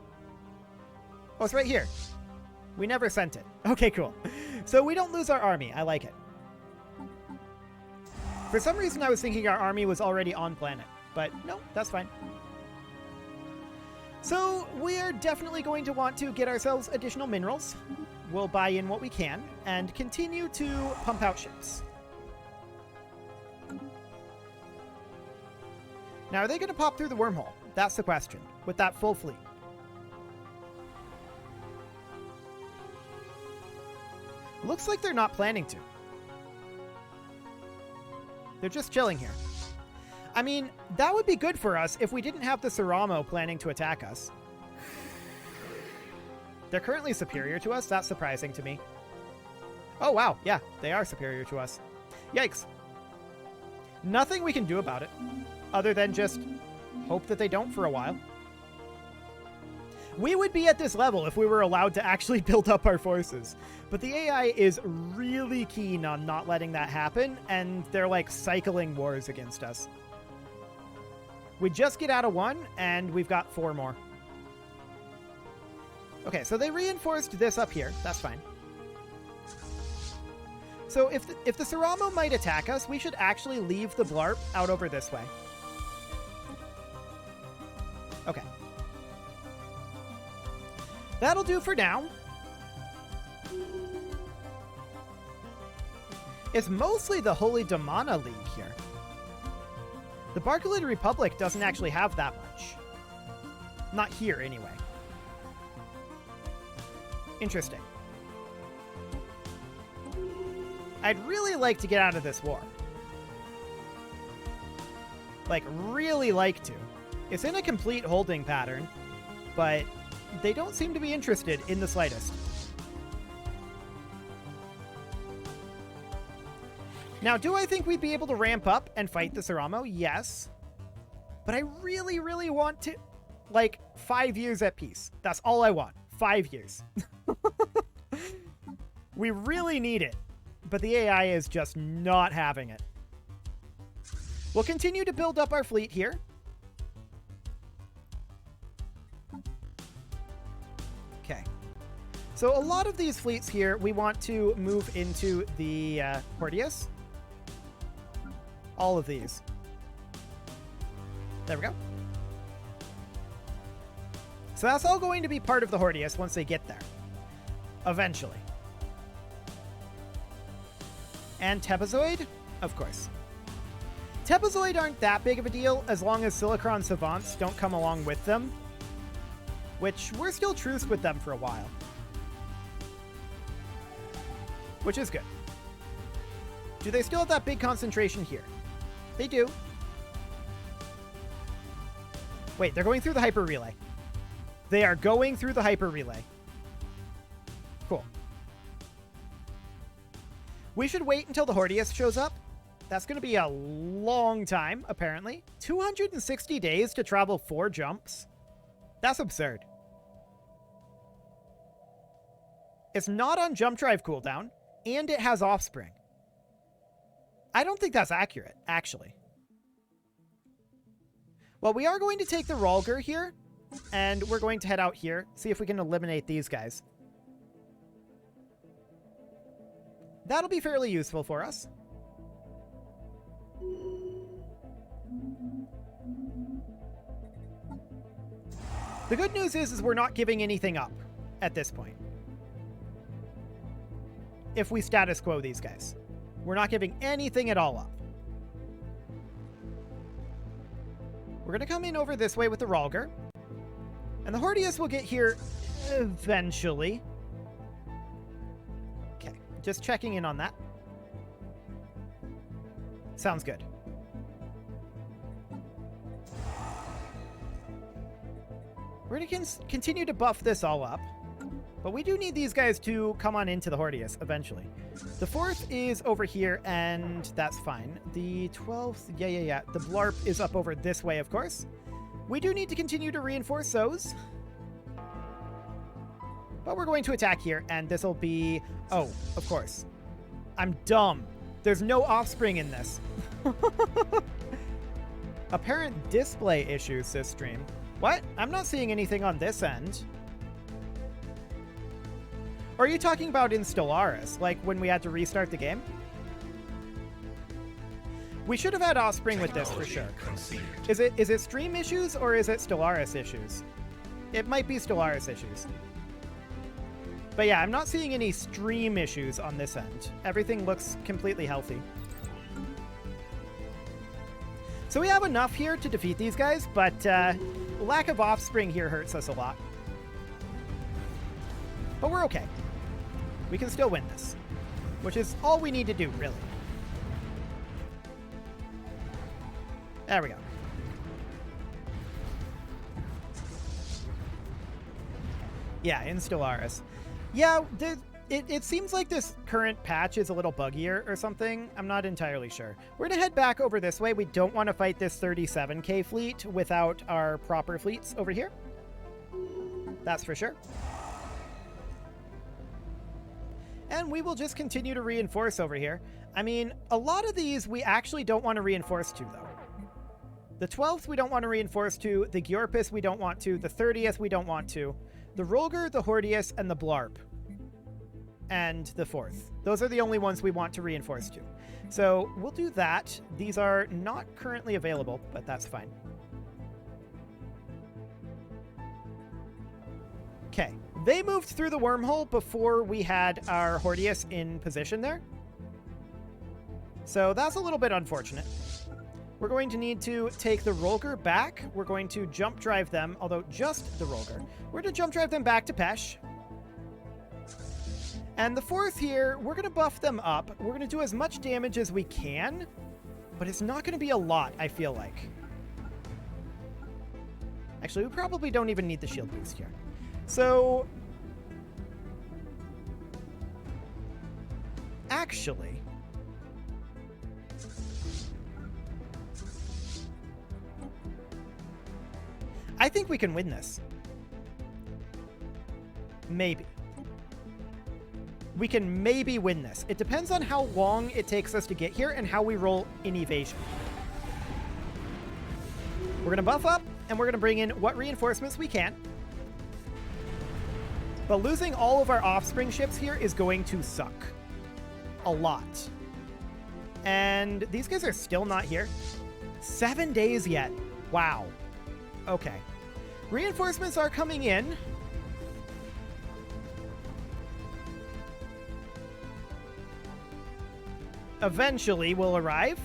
Oh, it's right here. We never sent it. Okay, cool. So we don't lose our army. I like it. For some reason, I was thinking our army was already on planet, but no, that's fine. So we are definitely going to want to get ourselves additional minerals. We'll buy in what we can and continue to pump out ships. Now, are they going to pop through the wormhole? That's the question, with that full fleet. Looks like they're not planning to. They're just chilling here. I mean, that would be good for us if we didn't have the Saramo planning to attack us. They're currently superior to us. That's surprising to me. Oh, wow. Yeah, they are superior to us. Yikes. Nothing we can do about it, other than just hope that they don't for a while. We would be at this level if we were allowed to actually build up our forces. But the AI is really keen on not letting that happen, and they're like cycling wars against us. We just get out of one, and we've got 4 more. Okay, so they reinforced this up here. That's fine. So if the Saramo might attack us, we should actually leave the Blarp out over this way. Okay. That'll do for now. It's mostly the Holy Damana League here. The Barcalid Republic doesn't actually have that much. Not here, anyway. Interesting. I'd really like to get out of this war. Like, really like to. It's in a complete holding pattern, but they don't seem to be interested in the slightest. Now, do I think we'd be able to ramp up and fight the Saramo? Yes. But I really, really want to... Like, 5 years at peace. That's all I want. 5 years. We really need it. But the AI is just not having it. We'll continue to build up our fleet here. Okay. So a lot of these fleets here, we want to move into the Hordius. All of these. There we go. So that's all going to be part of the Hordius once they get there. Eventually. And Tepazoid? Of course. Tepazoid aren't that big of a deal as long as Silicron Savants don't come along with them. Which, we're still truced with them for a while. Which is good. Do they still have that big concentration here? They do. Wait, they're going through the Hyper Relay. They are going through the Hyper Relay. Cool. We should wait until the Hordius shows up. That's going to be a long time, apparently. 260 days to travel 4 jumps? That's absurd. It's not on jump drive cooldown, and it has offspring. I don't think that's accurate, actually. Well, we are going to take the Rolger here, and we're going to head out here, see if we can eliminate these guys. That'll be fairly useful for us. The good news is we're not giving anything up at this point. If we status quo these guys. We're not giving anything at all up. We're going to come in over this way with the Rolger. And the Hordius will get here eventually. Okay, just checking in on that. Sounds good. We're going to continue to buff this all up. But we do need these guys to come on into the Hordius eventually. The 4th is over here, and that's fine. The 12th, yeah. The Blarp is up over this way, of course. We do need to continue to reinforce those. But we're going to attack here, and this will be... Oh, of course. I'm dumb. There's no offspring in this. Apparent display issues this stream. What? I'm not seeing anything on this end. Or are you talking about in Stellaris, like when we had to restart the game? We should have had offspring with this for sure. Is it stream issues or is it Stellaris issues? It might be Stellaris issues. But yeah, I'm not seeing any stream issues on this end. Everything looks completely healthy. So we have enough here to defeat these guys, but lack of offspring here hurts us a lot. But we're okay. We can still win this, which is all we need to do, really. There we go. Yeah, in Stellaris. Yeah, it seems like this current patch is a little buggier or something. I'm not entirely sure. We're going to head back over this way. We don't want to fight this 37k fleet without our proper fleets over here. That's for sure. And we will just continue to reinforce over here. I mean, a lot of these we actually don't want to reinforce to, though. The 12th we don't want to reinforce to. The Giorpus we don't want to. The 30th we don't want to. The Rolger, the Hordius, and the Blarp. And the 4th. Those are the only ones we want to reinforce to. So we'll do that. These are not currently available, but that's fine. Okay. They moved through the wormhole before we had our Hordius in position there. So that's a little bit unfortunate. We're going to need to take the Rolger back. We're going to jump drive them, although just the Rolger. We're going to jump drive them back to Pesh. And the fourth here, we're going to buff them up. We're going to do as much damage as we can, but it's not going to be a lot, I feel like. Actually, we probably don't even need the shield boost here. So, actually, I think we can win this. Maybe. We can maybe win this. It depends on how long it takes us to get here and how we roll in evasion. We're going to buff up, and we're going to bring in what reinforcements we can. But losing all of our offspring ships here is going to suck. A lot. And these guys are still not here. 7 days yet. Wow. Okay. Reinforcements are coming in. Eventually will arrive.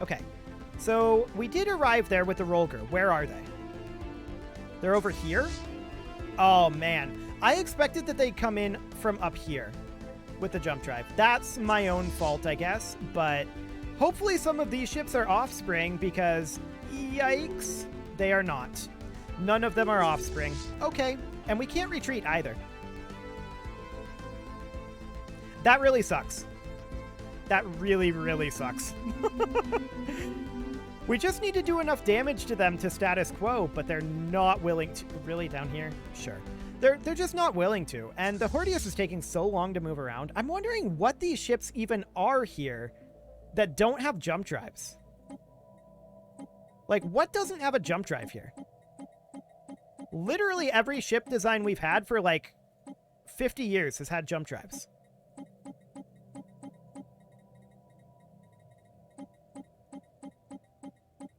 Okay. So we did arrive there with the Rolger. Where are they? They're over here? Oh, man. I expected that they'd come in from up here with the jump drive. That's my own fault, I guess. But hopefully some of these ships are offspring because, yikes, they are not. None of them are offspring. Okay. And we can't retreat either. That really sucks. That really, really sucks. We just need to do enough damage to them to status quo, but they're not willing to. Really, down here? Sure. They're just not willing to. And the Hordeus is taking so long to move around. I'm wondering what these ships even are here that don't have jump drives. Like, what doesn't have a jump drive here? Literally every ship design we've had for, like, 50 years has had jump drives.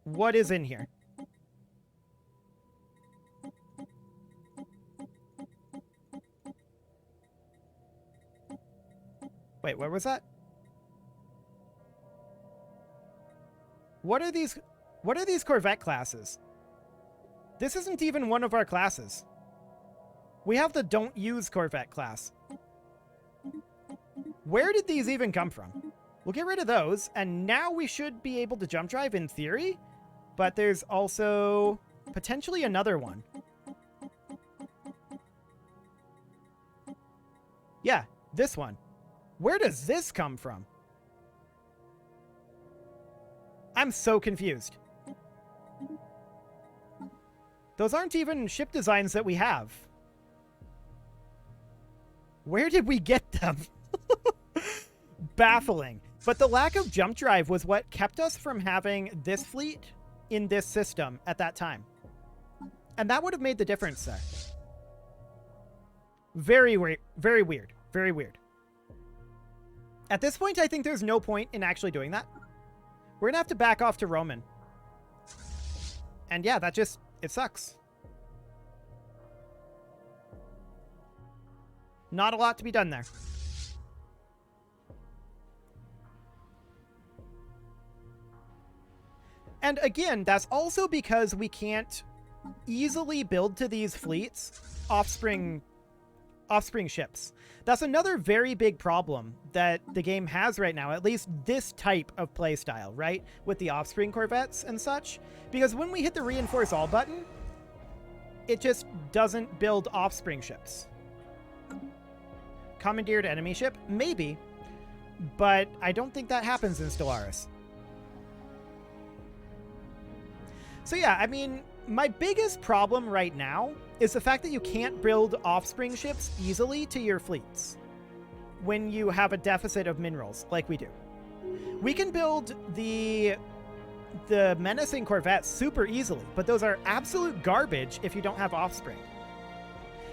What is in here? Wait, where was that? What are these Corvette classes? This isn't even one of our classes. We have the don't use Corvette class. Where did these even come from? We'll get rid of those, and now we should be able to jump drive in theory, but there's also potentially another one. Yeah, this one. Where does this come from? I'm so confused. Those aren't even ship designs that we have. Where did we get them? Baffling. But the lack of jump drive was what kept us from having this fleet in this system at that time. And that would have made the difference there. Very weird. Very weird. Very weird. At this point, I think there's no point in actually doing that. We're going to have to back off to Roman. And yeah, that just, it sucks. Not a lot to be done there. And again, that's also because we can't easily build to these fleets offspring ships. That's another very big problem that the game has right now, at least this type of playstyle, right? With the offspring corvettes and such. Because when we hit the reinforce all button, it just doesn't build offspring ships. Commandeered enemy ship? Maybe. But I don't think that happens in Stellaris. So yeah, I mean, my biggest problem right now is the fact that you can't build offspring ships easily to your fleets when you have a deficit of minerals like we do. We can build the menacing corvettes super easily, but those are absolute garbage if you don't have offspring.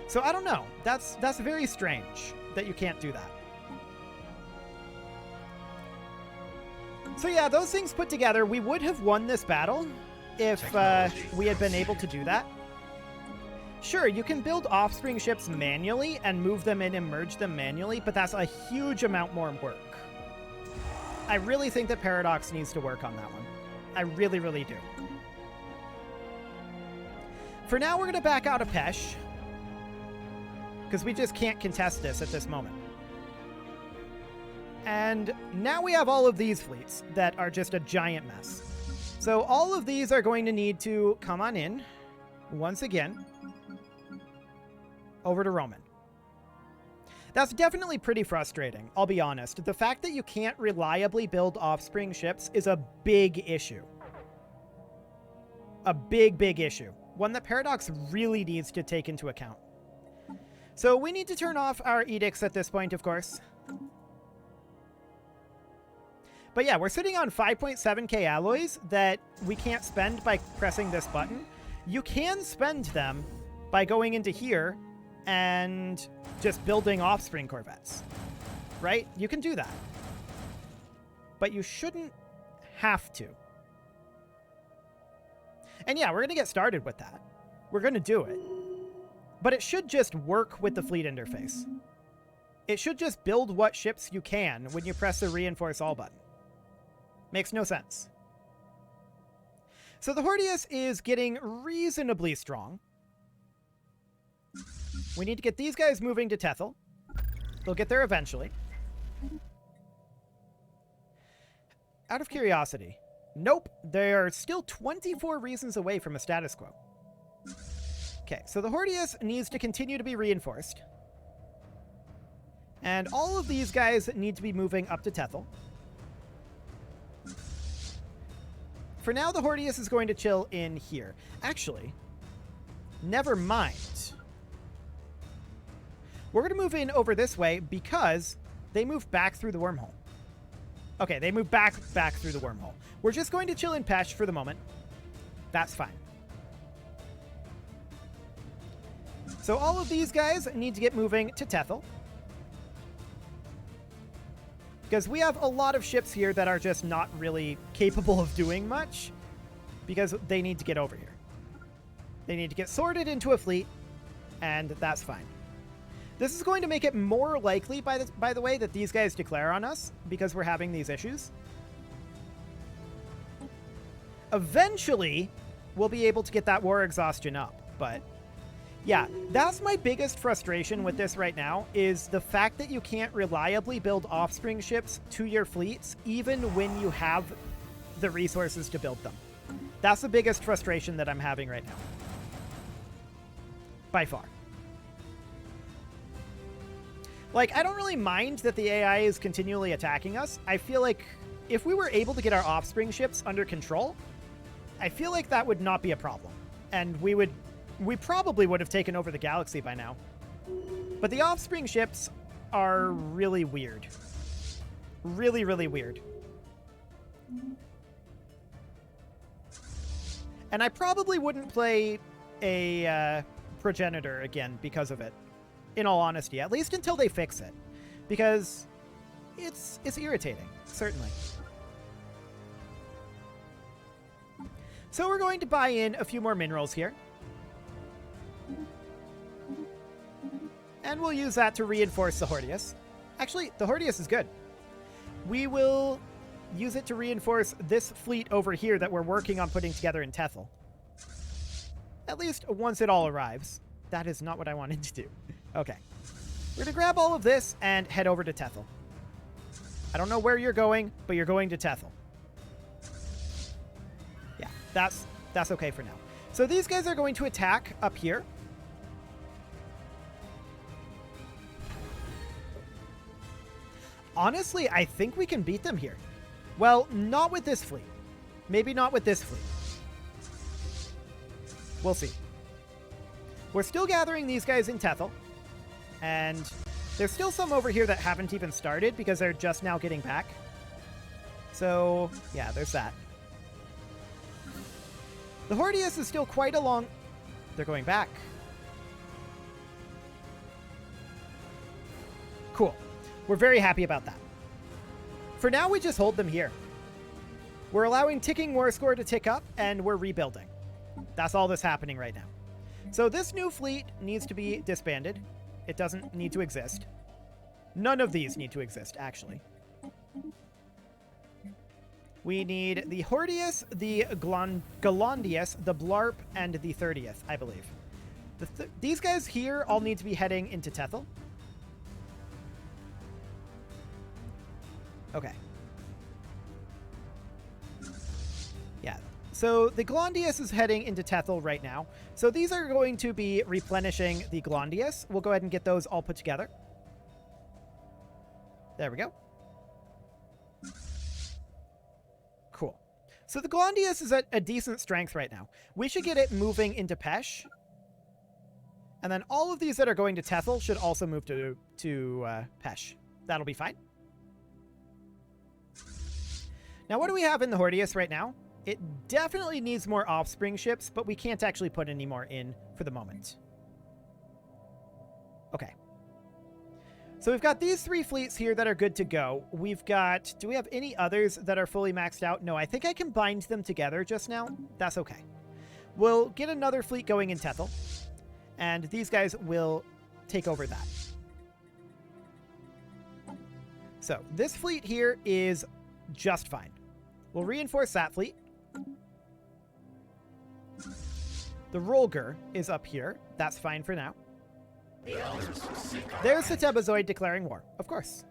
So I don't know. That's very strange that you can't do that. So yeah, those things put together, we would have won this battle if we had been able to do that. Sure, you can build offspring ships manually and move them in and merge them manually, but that's a huge amount more work. I really think that Paradox needs to work on that one. I really, really do. For now, we're going to back out of Pesh, because we just can't contest this at this moment. And now we have all of these fleets that are just a giant mess. So all of these are going to need to come on in, once again, over to Roman. That's definitely pretty frustrating, I'll be honest. The fact that you can't reliably build offspring ships is a big issue. A big, big issue. One that Paradox really needs to take into account. So we need to turn off our edicts at this point, of course. But yeah, we're sitting on 5.7k alloys that we can't spend by pressing this button. You can spend them by going into here and just building offspring corvettes, right? You can do that. But you shouldn't have to. And yeah, we're going to get started with that. We're going to do it. But it should just work with the fleet interface. It should just build what ships you can when you press the reinforce all button. Makes no sense. So the Hordeus is getting reasonably strong. We need to get these guys moving to Tethel. They'll get there eventually. Out of curiosity. Nope, they are still 24 reasons away from a status quo. Okay, so the Hordeus needs to continue to be reinforced. And all of these guys need to be moving up to Tethel. For now, the Hordeus is going to chill in here. Actually, never mind. We're going to move in over this way because they move back through the wormhole. Okay, they move back through the wormhole. We're just going to chill in Pesh for the moment. That's fine. So all of these guys need to get moving to Tethel. Because we have a lot of ships here that are just not really capable of doing much. Because they need to get over here. They need to get sorted into a fleet. And that's fine. This is going to make it more likely, by the way, that these guys declare on us. Because we're having these issues. Eventually, we'll be able to get that war exhaustion up. But yeah, that's my biggest frustration with this right now, is the fact that you can't reliably build offspring ships to your fleets, even when you have the resources to build them. That's the biggest frustration that I'm having right now. By far. Like, I don't really mind that the AI is continually attacking us. I feel like if we were able to get our offspring ships under control, I feel like that would not be a problem. And we probably would have taken over the galaxy by now. But the offspring ships are really weird. Really, really weird. And I probably wouldn't play a progenitor again because of it. In all honesty, at least until they fix it. Because it's irritating, certainly. So we're going to buy in a few more minerals here. And we'll use that to reinforce the Hordeus. Actually, the Hordeus is good. We will use it to reinforce this fleet over here that we're working on putting together in Tethel. At least once it all arrives. That is not what I wanted to do. Okay. We're going to grab all of this and head over to Tethel. I don't know where you're going, but you're going to Tethel. Yeah, that's okay for now. So these guys are going to attack up here. Honestly, I think we can beat them here. Well, not with this fleet. Maybe not with this fleet. We'll see. We're still gathering these guys in Tethel. And there's still some over here that haven't even started because they're just now getting back. So, yeah, there's that. The Hordeus is still quite a long... They're going back. Cool. We're very happy about that. For now, we just hold them here. We're allowing ticking war score to tick up, and we're rebuilding. That's all that's happening right now. So this new fleet needs to be disbanded. It doesn't need to exist. None of these need to exist, actually. We need the Hordius, the Galandius, the Blarp, and the 30th, I believe. These guys here all need to be heading into Tethel. Okay. Yeah. So the Galandius is heading into Tethel right now. So these are going to be replenishing the Galandius. We'll go ahead and get those all put together. There we go. Cool. So the Galandius is at a decent strength right now. We should get it moving into Pesh. And then all of these that are going to Tethel should also move to Pesh. That'll be fine. Now, what do we have in the Hordius right now? It definitely needs more offspring ships, but we can't actually put any more in for the moment. Okay. So we've got these 3 fleets here that are good to go. We've got... Do we have any others that are fully maxed out? No, I think I combined them together just now. That's okay. We'll get another fleet going in Tethel, and these guys will take over that. So this fleet here is just fine. We'll reinforce that fleet. The Rolger is up here. That's fine for now. There's the Tebazoid declaring war, of course.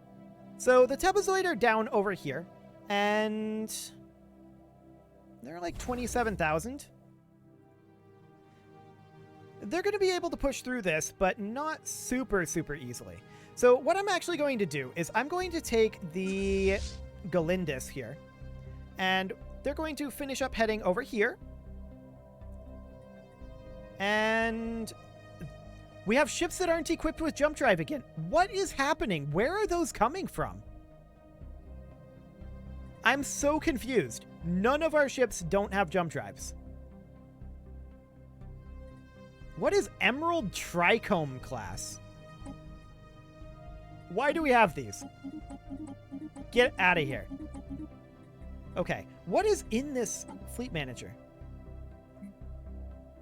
So the Tebazoid are down over here, and they're like 27,000. They're going to be able to push through this, but not super easily. So what I'm actually going to do is I'm going to take the Galindus here, and they're going to finish up heading over here. And we have ships that aren't equipped with jump drive again. What is happening? Where are those coming from? I'm so confused. None of our ships don't have jump drives. What is Emerald Trichome class? Why do we have these? Get out of here. Okay, what is in this fleet manager?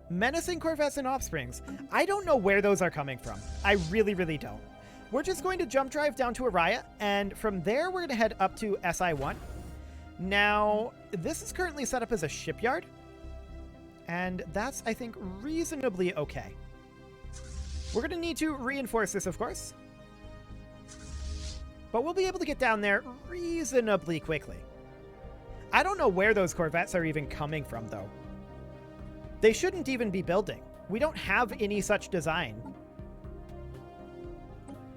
Menacing corvettes and offsprings. I don't know where those are coming from. I really don't. We're just going to jump drive down to Araya, and from there we're going to head up to SI-1. Now, this is currently set up as a shipyard, and that's, I think, reasonably okay. We're going to need to reinforce this, of course, but we'll be able to get down there reasonably quickly. I don't know where those corvettes are even coming from, though. They shouldn't even be building. We don't have any such design.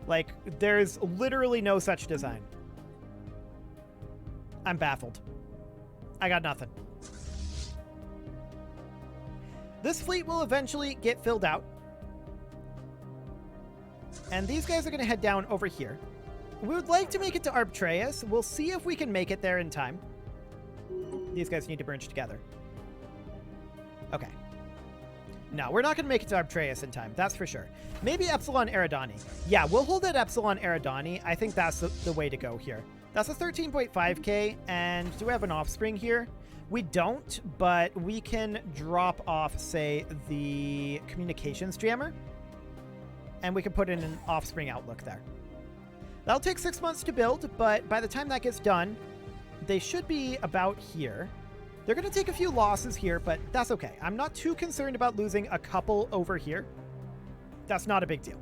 Like, there's literally no such design. I'm baffled. I got nothing. This fleet will eventually get filled out. And these guys are going to head down over here. We would like to make it to Arcturus. We'll see if we can make it there in time. These guys need to merge together. Okay. No, we're not going to make it to Arcturus in time. That's for sure. Maybe Epsilon Eridani. Yeah, we'll hold at Epsilon Eridani. I think that's the way to go here. That's a 13.5k. And do we have an offspring here? We don't, but we can drop off, say, the communications jammer. And we can put in an offspring outlook there. That'll take 6 months to build, but by the time that gets done, they should be about here. They're going to take a few losses here, but that's okay. I'm not too concerned about losing a couple over here. That's not a big deal.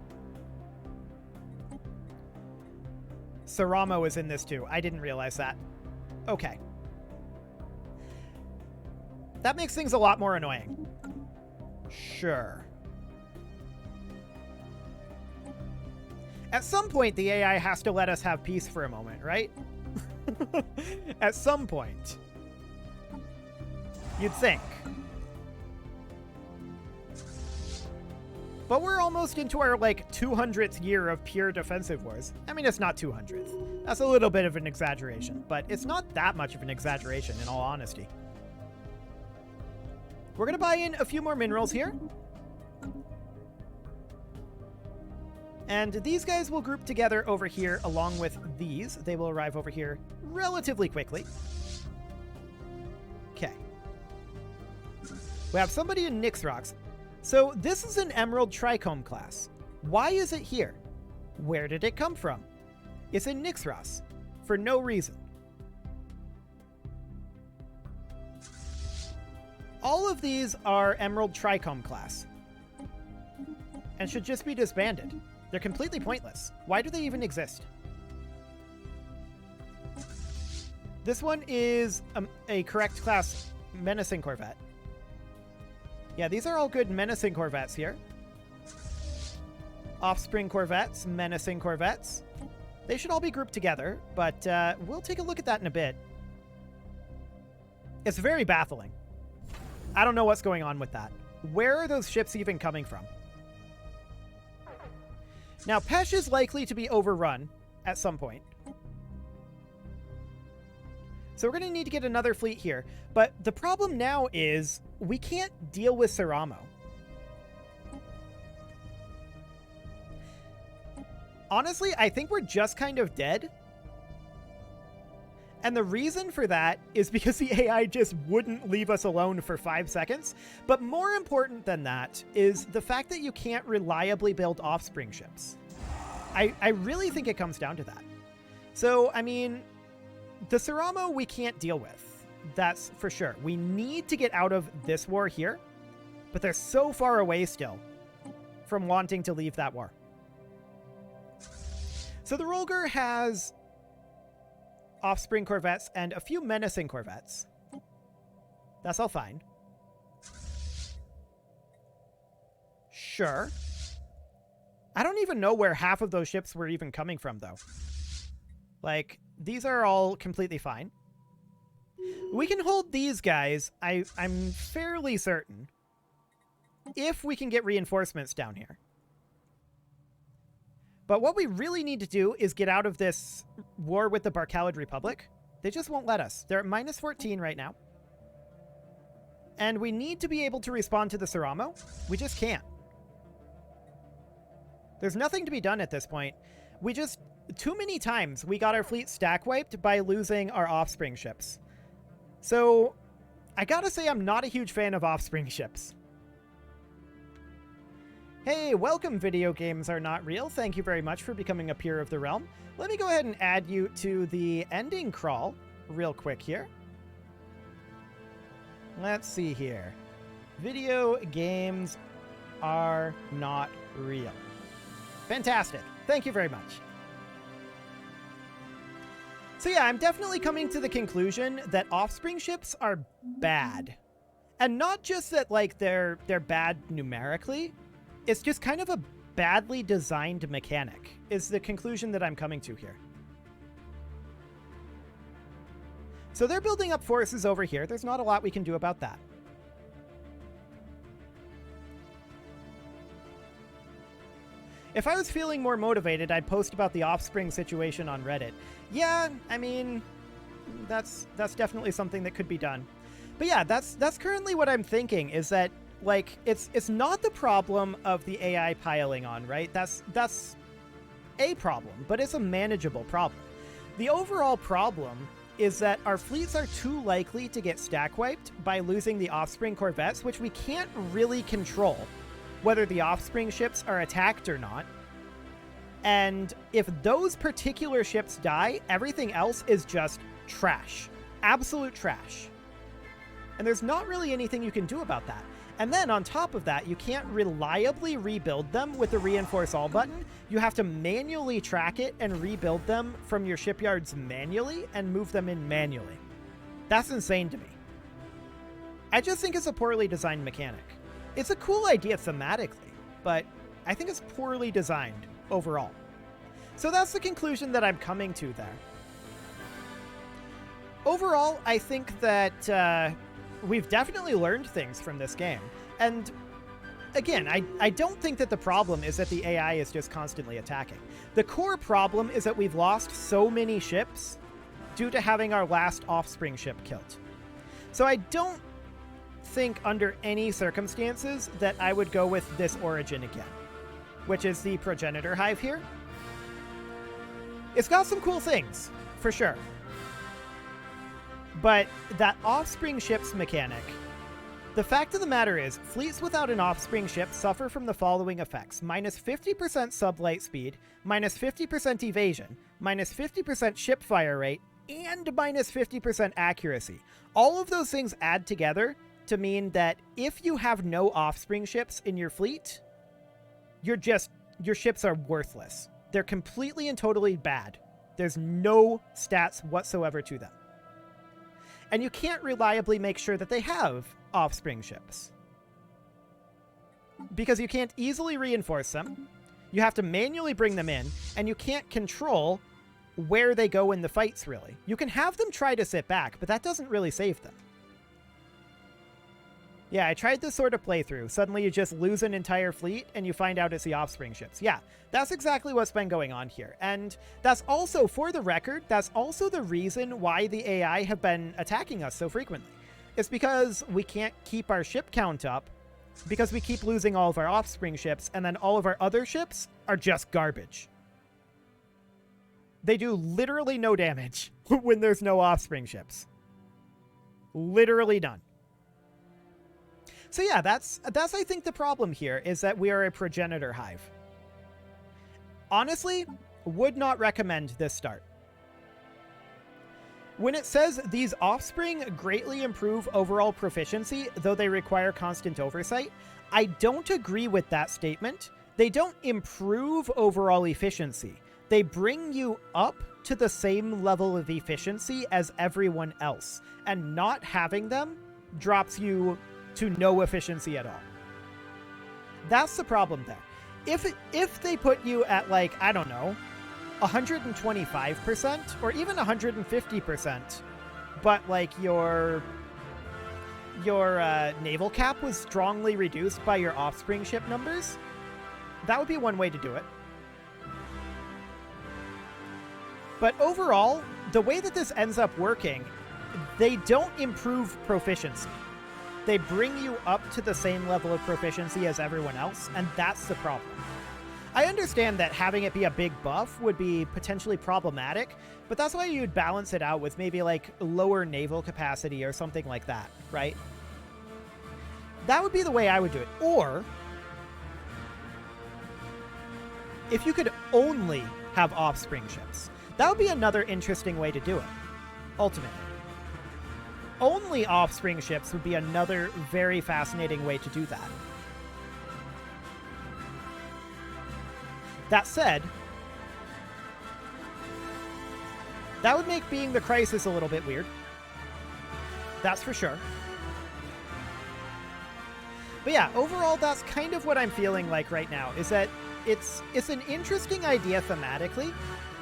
Saramo is in this too. I didn't realize that. Okay. That makes things a lot more annoying. Sure. At some point, the AI has to let us have peace for a moment, right? At some point. You'd think. But we're almost into our, 200th year of pure defensive wars. I mean, it's not 200th. That's a little bit of an exaggeration, but it's not that much of an exaggeration, in all honesty. We're going to buy in a few more minerals here. And these guys will group together over here along with these. They will arrive over here relatively quickly. Okay. We have somebody in Nixrox. So this is an Emerald Trichome class. Why is it here? Where did it come from? It's in Nixrox for no reason. all of these are Emerald Trichome class and should just be disbanded. They're completely pointless. Why do they even exist? This one is a correct class Menacing Corvette. Yeah, these are all good Menacing Corvettes here. Offspring Corvettes, Menacing Corvettes. They should all be grouped together, but we'll take a look at that in a bit. It's very baffling. I don't know what's going on with that. Where are those ships even coming from? Now, Pesh is likely to be overrun at some point. So we're going to need to get another fleet here. But the problem now is we can't deal with Ceramo. Honestly, I think we're just kind of dead. And the reason for that is because the AI just wouldn't leave us alone for 5 seconds. But more important than that is the fact that you can't reliably build offspring ships. I really think it comes down to that. So, I mean, the Ceramo we can't deal with. That's for sure. We need to get out of this war here. But they're so far away still from wanting to leave that war. So the Rolger has offspring corvettes and a few menacing corvettes. That's all fine. Sure. I don't even know where half of those ships were even coming from, though. Like, these are all completely fine. We can hold these guys, I'm fairly certain, if we can get reinforcements down here. But what we really need to do is get out of this war with the Barcalid Republic. They just won't let us. They're at minus 14 right now. And we need to be able to respond to the Ceramo. We just can't. There's nothing to be done at this point. We just, too many times, we got our fleet stack wiped by losing our offspring ships. So, I gotta say I'm not a huge fan of offspring ships. Hey, welcome Video Games Are Not Real. Thank you very much for becoming a peer of the realm. Let me go ahead and add you to the ending crawl real quick here. Let's see here. Video Games Are Not Real. Fantastic. Thank you very much. So yeah, I'm definitely coming to the conclusion that offspring ships are bad. And not just that, like, they're bad numerically. It's just kind of a badly designed mechanic, is the conclusion that I'm coming to here. So they're building up forces over here. There's not a lot we can do about that. If I was feeling more motivated, I'd post about the offspring situation on Reddit. Yeah, I mean, that's definitely something that could be done. But yeah, that's currently what I'm thinking, is that, like, it's not the problem of the AI piling on, right? That's a problem, but it's a manageable problem. The overall problem is that our fleets are too likely to get stack wiped by losing the offspring corvettes, which we can't really control whether the offspring ships are attacked or not. And if those particular ships die, everything else is just trash. Absolute trash. And there's not really anything you can do about that. And then on top of that, you can't reliably rebuild them with the reinforce all button. You have to manually track it and rebuild them from your shipyards manually and move them in manually. That's insane to me. I just think it's a poorly designed mechanic. It's a cool idea thematically, but I think it's poorly designed overall. So that's the conclusion that I'm coming to there. Overall, I think that we've definitely learned things from this game. And again, I don't think that the problem is that the AI is just constantly attacking. The core problem is that we've lost so many ships due to having our last offspring ship killed. So I don't think under any circumstances that I would go with this origin again, which is the progenitor hive here. It's got some cool things, for sure. But that offspring ships mechanic, the fact of the matter is, fleets without an offspring ship suffer from the following effects: minus 50% sublight speed, minus 50% evasion, minus 50% ship fire rate, and minus 50% accuracy. All of those things add together to mean that if you have no offspring ships in your fleet, your ships are worthless. They're completely and totally bad. There's no stats whatsoever to them. And you can't reliably make sure that they have offspring ships, because you can't easily reinforce them. You have to manually bring them in, and you can't control where they go in the fights, really. You can have them try to sit back, but that doesn't really save them. Yeah, I tried this sort of playthrough. Suddenly you just lose an entire fleet and you find out it's the offspring ships. Yeah, that's exactly what's been going on here. And that's also, for the record, that's also the reason why the AI have been attacking us so frequently. It's because we can't keep our ship count up, because we keep losing all of our offspring ships, and then all of our other ships are just garbage. They do literally no damage when there's no offspring ships. Literally none. So yeah, that's I think the problem here, is that we are a progenitor hive. Honestly, would not recommend this start. When it says these offspring greatly improve overall proficiency, though they require constant oversight, I don't agree with that statement. They don't improve overall efficiency. They bring you up to the same level of efficiency as everyone else, and not having them drops you to no efficiency at all. That's the problem there. If they put you at, like, I don't know, 125% or even 150%, but like your naval cap was strongly reduced by your offspring ship numbers, that would be one way to do it. But overall, the way that this ends up working, they don't improve proficiency. They bring you up to the same level of proficiency as everyone else, and that's the problem. I understand that having it be a big buff would be potentially problematic, but that's why you'd balance it out with maybe like lower naval capacity or something like that, right? That would be the way I would do it. Or if you could only have offspring ships, that would be another interesting way to do it, ultimately. Only offspring ships would be another very fascinating way to do that. That said, that would make being the Crisis a little bit weird. That's for sure. But yeah, overall, that's kind of what I'm feeling like right now, is that it's an interesting idea thematically.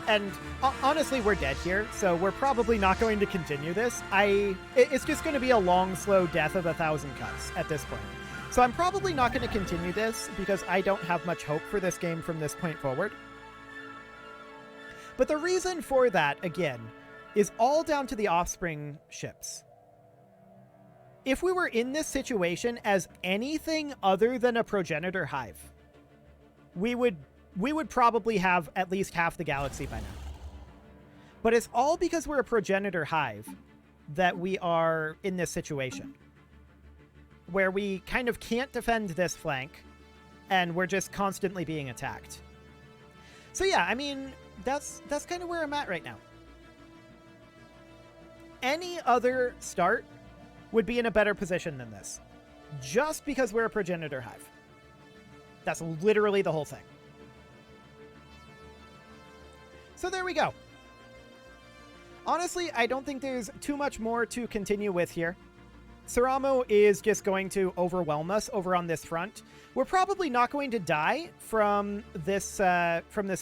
And honestly, we're dead here, so we're probably not going to continue this. It's just going to be a long, slow death of 1,000 cuts at this point. So I'm probably not going to continue this because I don't have much hope for this game from this point forward. But the reason for that, again, is all down to the offspring ships. If we were in this situation as anything other than a progenitor hive, we would probably have at least half the galaxy by now. But it's all because we're a progenitor hive that we are in this situation, where we kind of can't defend this flank, and we're just constantly being attacked. So yeah, I mean, that's kind of where I'm at right now. Any other start would be in a better position than this, just because we're a progenitor hive. That's literally the whole thing. So there we go. Honestly, I don't think there's too much more to continue with here. Saramo is just going to overwhelm us over on this front. We're probably not going to die from this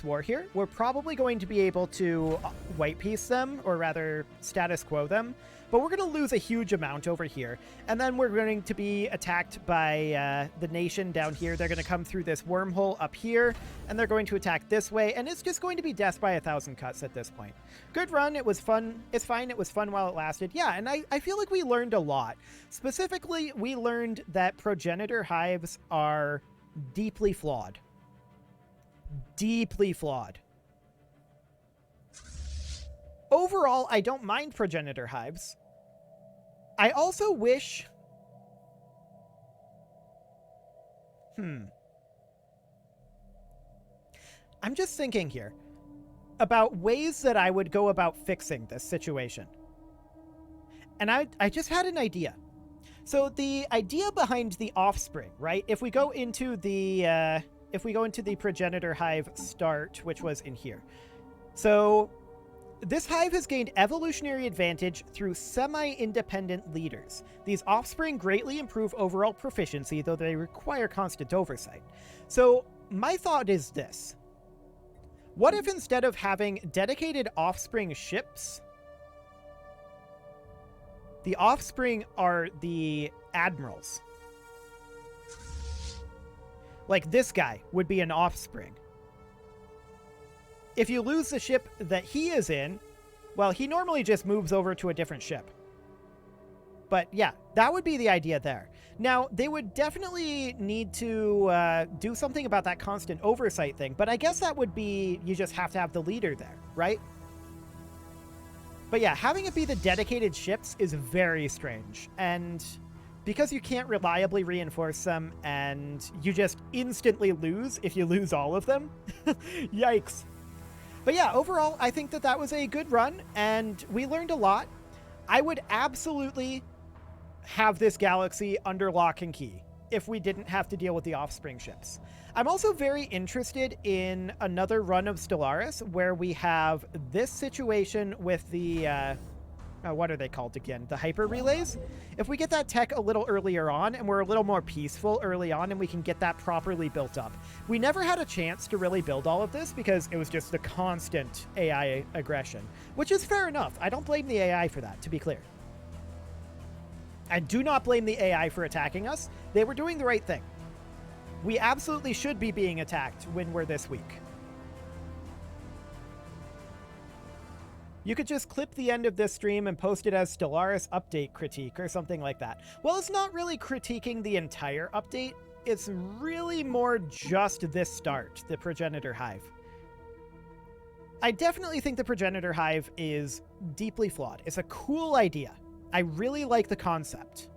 war here. We're probably going to be able to white piece them, or rather status quo them. But we're going to lose a huge amount over here. And then we're going to be attacked by the nation down here. They're going to come through this wormhole up here, and they're going to attack this way. And it's just going to be death by 1,000 cuts at this point. Good run. It was fun. It's fine. It was fun while it lasted. Yeah, and I feel like we learned a lot. Specifically, we learned that progenitor hives are deeply flawed. Deeply flawed. Overall, I don't mind progenitor hives. I also wish... I'm just thinking here about ways that I would go about fixing this situation. And I just had an idea. So the idea behind the offspring, right? If we go into the progenitor hive start, which was in here. So this hive has gained evolutionary advantage through semi-independent leaders. These offspring greatly improve overall proficiency, though they require constant oversight. So my thought is this. What if instead of having dedicated offspring ships, the offspring are the admirals? Like this guy would be an offspring. If you lose the ship that he is in, well, he normally just moves over to a different ship. But yeah, that would be the idea there. Now, they would definitely need to do something about that constant oversight thing, but I guess that would be, you just have to have the leader there, right? But yeah, having it be the dedicated ships is very strange, and because you can't reliably reinforce them and you just instantly lose if you lose all of them, yikes. But yeah, overall, I think that was a good run, and we learned a lot. I would absolutely have this galaxy under lock and key if we didn't have to deal with the offspring ships. I'm also very interested in another run of Stellaris where we have this situation with the, what are they called again? The hyper relays? If we get that tech a little earlier on and we're a little more peaceful early on and we can get that properly built up. We never had a chance to really build all of this because it was just the constant AI aggression, which is fair enough. I don't blame the AI for that, to be clear. I do not blame the AI for attacking us. They were doing the right thing. We absolutely should be being attacked when we're this weak. You could just clip the end of this stream and post it as Stellaris update critique or something like that. Well, it's not really critiquing the entire update. It's really more just this start, the progenitor hive. I definitely think the progenitor hive is deeply flawed. It's a cool idea. I really like the concept.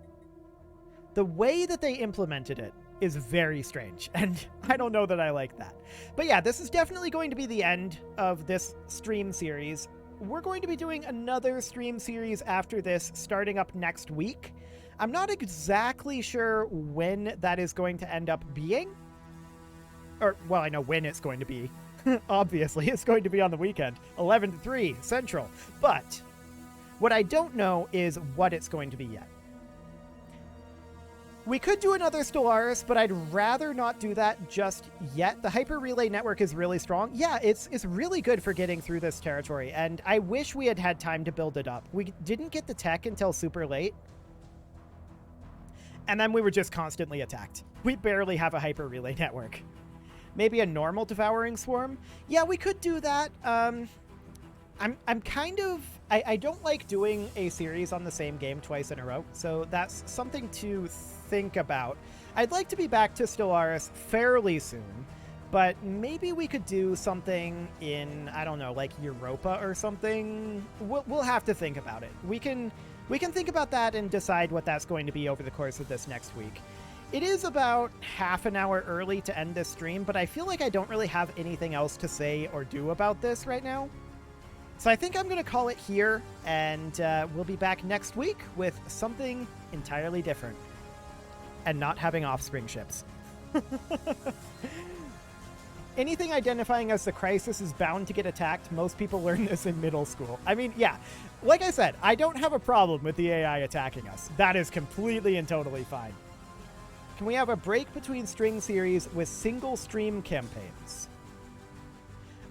The way that they implemented it is very strange, and I don't know that I like that. But yeah, this is definitely going to be the end of this stream series. We're going to be doing another stream series after this, starting up next week. I'm not exactly sure when that is going to end up being. Or, well, I know when it's going to be. Obviously, it's going to be on the weekend, 11 to 3 Central. But what I don't know is what it's going to be yet. We could do another Stellaris, but I'd rather not do that just yet. The Hyper Relay Network is really strong. Yeah, it's really good for getting through this territory, and I wish we had had time to build it up. We didn't get the tech until super late, and then we were just constantly attacked. We barely have a Hyper Relay Network. Maybe a normal Devouring Swarm? Yeah, we could do that. I'm kind of... I don't like doing a series on the same game twice in a row, so that's something to think about. I'd like to be back to Stellaris fairly soon, but maybe we could do something in, I don't know, like Europa or something. We'll have to think about it. We can think about that and decide what that's going to be over the course of this next week. It is about half an hour early to end this stream, but I feel like I don't really have anything else to say or do about this right now. So I think I'm going to call it here, and we'll be back next week with something entirely different. And not having offspring ships. Anything identifying as the crisis is bound to get attacked. Most people learn this in middle school. I mean, yeah, like I said, I don't have a problem with the AI attacking us. That is completely and totally fine. Can we have a break between string series with single stream campaigns?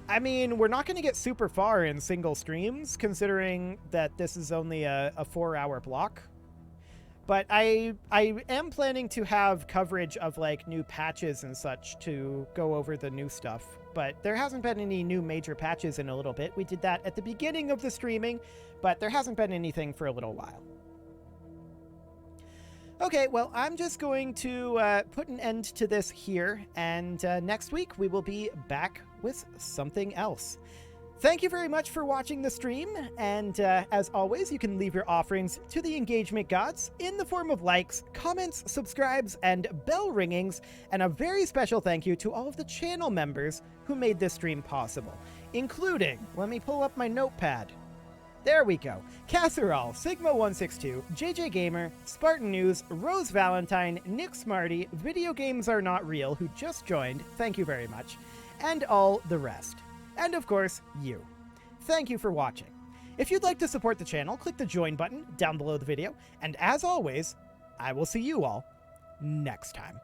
I mean, we're not going to get super far in single streams, considering that this is only a 4-hour block. But I am planning to have coverage of, like, new patches and such to go over the new stuff. But there hasn't been any new major patches in a little bit. We did that at the beginning of the streaming, but there hasn't been anything for a little while. Okay, well, I'm just going to put an end to this here, and next week we will be back with something else. Thank you very much for watching the stream, and as always, you can leave your offerings to the engagement gods in the form of likes, comments, subscribes, and bell ringings, and a very special thank you to all of the channel members who made this stream possible, including, let me pull up my notepad. There we go. Casserole, Sigma162, JJ Gamer, Spartan News, Rose Valentine, Nick Smarty, Video Games Are Not Real, who just joined, thank you very much, and all the rest. And of course, you. Thank you for watching. If you'd like to support the channel, click the join button down below the video, and as always, I will see you all next time.